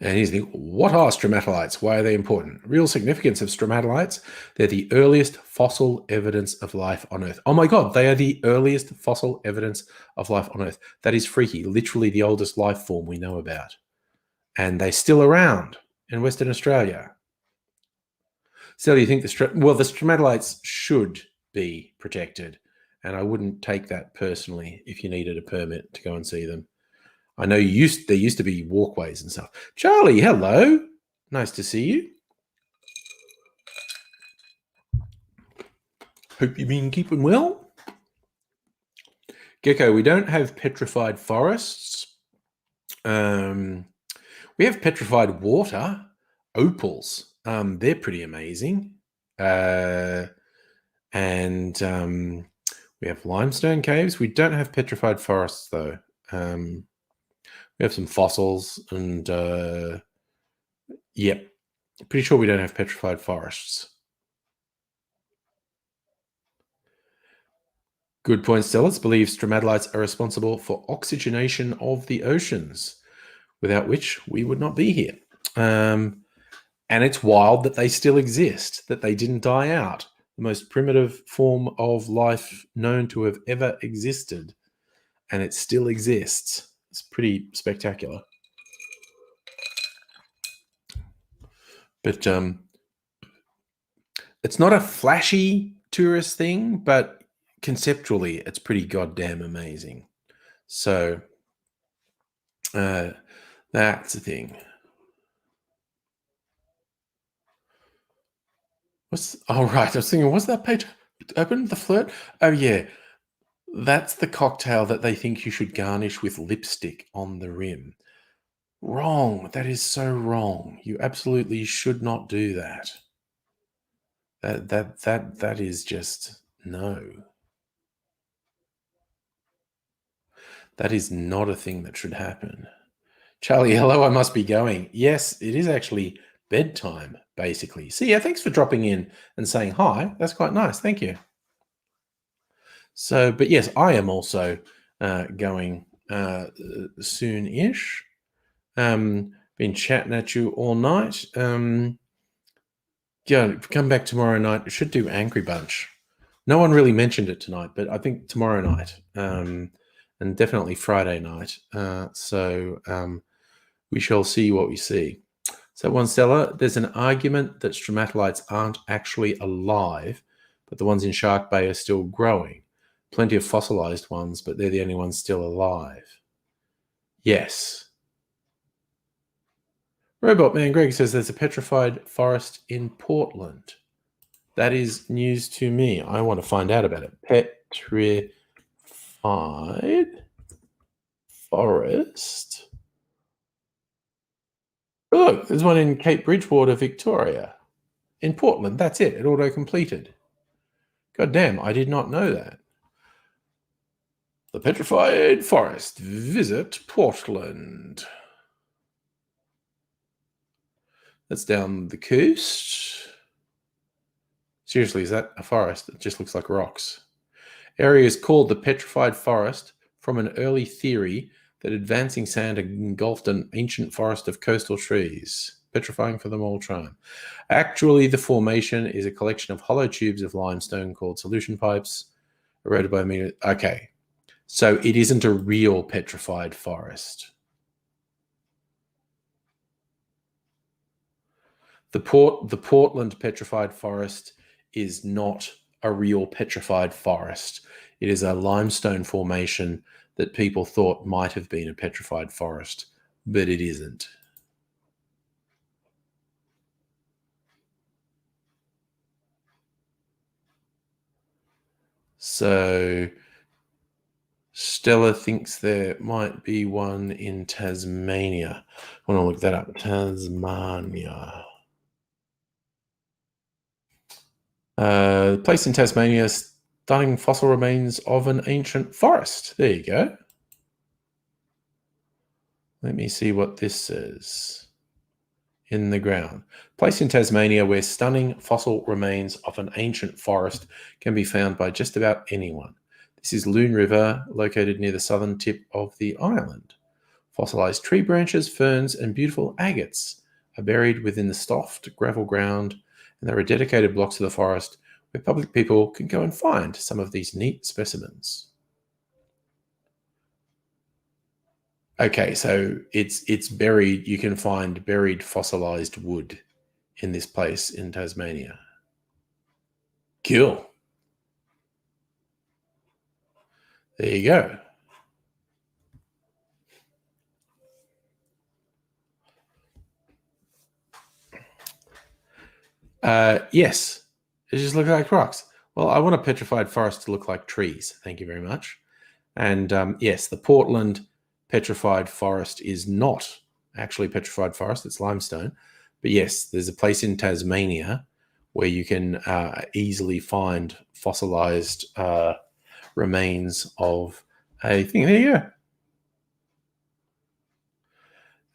And here's the what are stromatolites? Why are they important? Real significance of stromatolites: they're the earliest fossil evidence of life on Earth. Oh my God, they are the earliest fossil evidence of life on Earth. That is freaky. Literally the oldest life form we know about. And they're still around in Western Australia. So you think the stromatolites should be protected, and I wouldn't take that personally if you needed a permit to go and see them. I know there used to be walkways and stuff. Charlie, hello. Nice to see you. Hope you've been keeping well. Gecko, we don't have petrified forests. We have petrified water, opals. They're pretty amazing. And we have limestone caves. We don't have petrified forests, though. We have some fossils, and yep, pretty sure we don't have petrified forests. Good point, Stellis believes stromatolites are responsible for oxygenation of the oceans, without which we would not be here. And it's wild that they still exist, that they didn't die out. The most primitive form of life known to have ever existed, and it still exists. It's pretty spectacular. But it's not a flashy tourist thing, but conceptually, it's pretty goddamn amazing. So that's the thing. Right. I was thinking, was that page open? The flirt? Oh yeah, that's the cocktail that they think you should garnish with lipstick on the rim. Wrong. That is so wrong. You absolutely should not do that. That is just no. That is not a thing that should happen. Charlie, hello, I must be going. Yes, it is actually bedtime, basically. See ya, thanks for dropping in and saying hi. That's quite nice. Thank you. So, but yes, I am also going soon-ish. Been chatting at you all night. Come back tomorrow night. Should do Angry Bunch. No one really mentioned it tonight, but I think tomorrow night, and definitely Friday night. We shall see what we see. So, one Stella, there's an argument that stromatolites aren't actually alive, but the ones in Shark Bay are still growing. Plenty of fossilized ones, but they're the only ones still alive. Yes. Robot Man Greg says there's a petrified forest in Portland. That is news to me. I want to find out about it. Petrified forest Oh, look, there's one in Cape Bridgewater, Victoria. In Portland, that's it. It auto-completed. God damn, I did not know that. The Petrified Forest. Visit Portland. That's down the coast. Seriously, is that a forest? It just looks like rocks. Area is called the Petrified Forest from an early theory that advancing sand engulfed an ancient forest of coastal trees, petrifying for them all time. Actually, the formation is a collection of hollow tubes of limestone called solution pipes, eroded by meter. Okay, so it isn't a real petrified forest. The Portland Petrified Forest is not a real petrified forest. It is a limestone formation that people thought might have been a petrified forest, but it isn't. So Stella thinks there might be one in Tasmania. I want to look that up. Tasmania. Place in Tasmania, stunning fossil remains of an ancient forest. There you go. Let me see what this says. In the ground. Place in Tasmania where stunning fossil remains of an ancient forest can be found by just about anyone. This is Loon River, located near the southern tip of the island. Fossilized tree branches, ferns, and beautiful agates are buried within the soft gravel ground, and there are dedicated blocks of the forest where public people can go and find some of these neat specimens. Okay, so it's buried. You can find buried fossilized wood in this place in Tasmania. Cool. There you go. Yes, it just looks like rocks. Well, I want a petrified forest to look like trees. Thank you very much. And yes, the Portland Petrified Forest is not actually petrified forest. It's limestone. But yes, there's a place in Tasmania where you can easily find fossilized remains of a thing. There you go.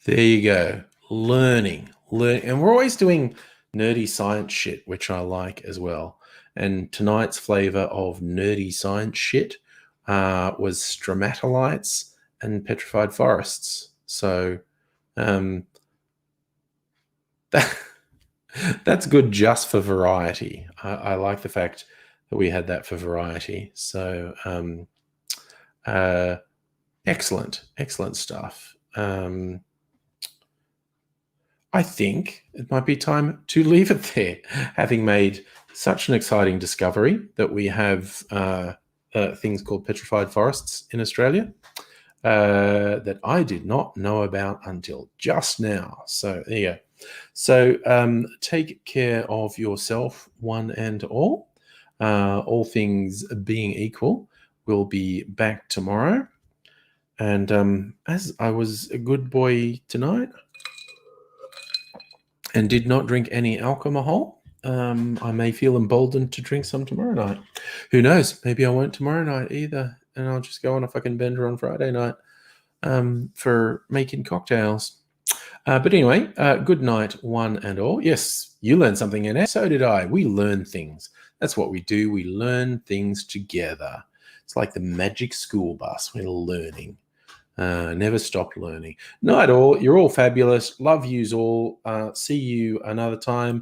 There you go. Learning. And we're always doing nerdy science shit, which I like as well. And tonight's flavor of nerdy science shit was stromatolites and petrified forests. So that's good just for variety. I like the fact that we had that for variety. So excellent stuff. I think it might be time to leave it there, having made such an exciting discovery that we have things called petrified forests in Australia that I did not know about until just now. So there you go. So take care of yourself, one and all. All things being equal, we'll be back tomorrow. And as I was a good boy tonight and did not drink any alcohol, I may feel emboldened to drink some tomorrow night. Who knows? Maybe I won't tomorrow night either, and I'll just go on a fucking bender on Friday night for making cocktails. But anyway, good night, one and all. Yes, you learned something in it. So did I. We learn things. That's what we do. We learn things together. It's like the magic school bus. We're learning. Never stop learning. Night all. You're all fabulous. Love yous all. See you another time.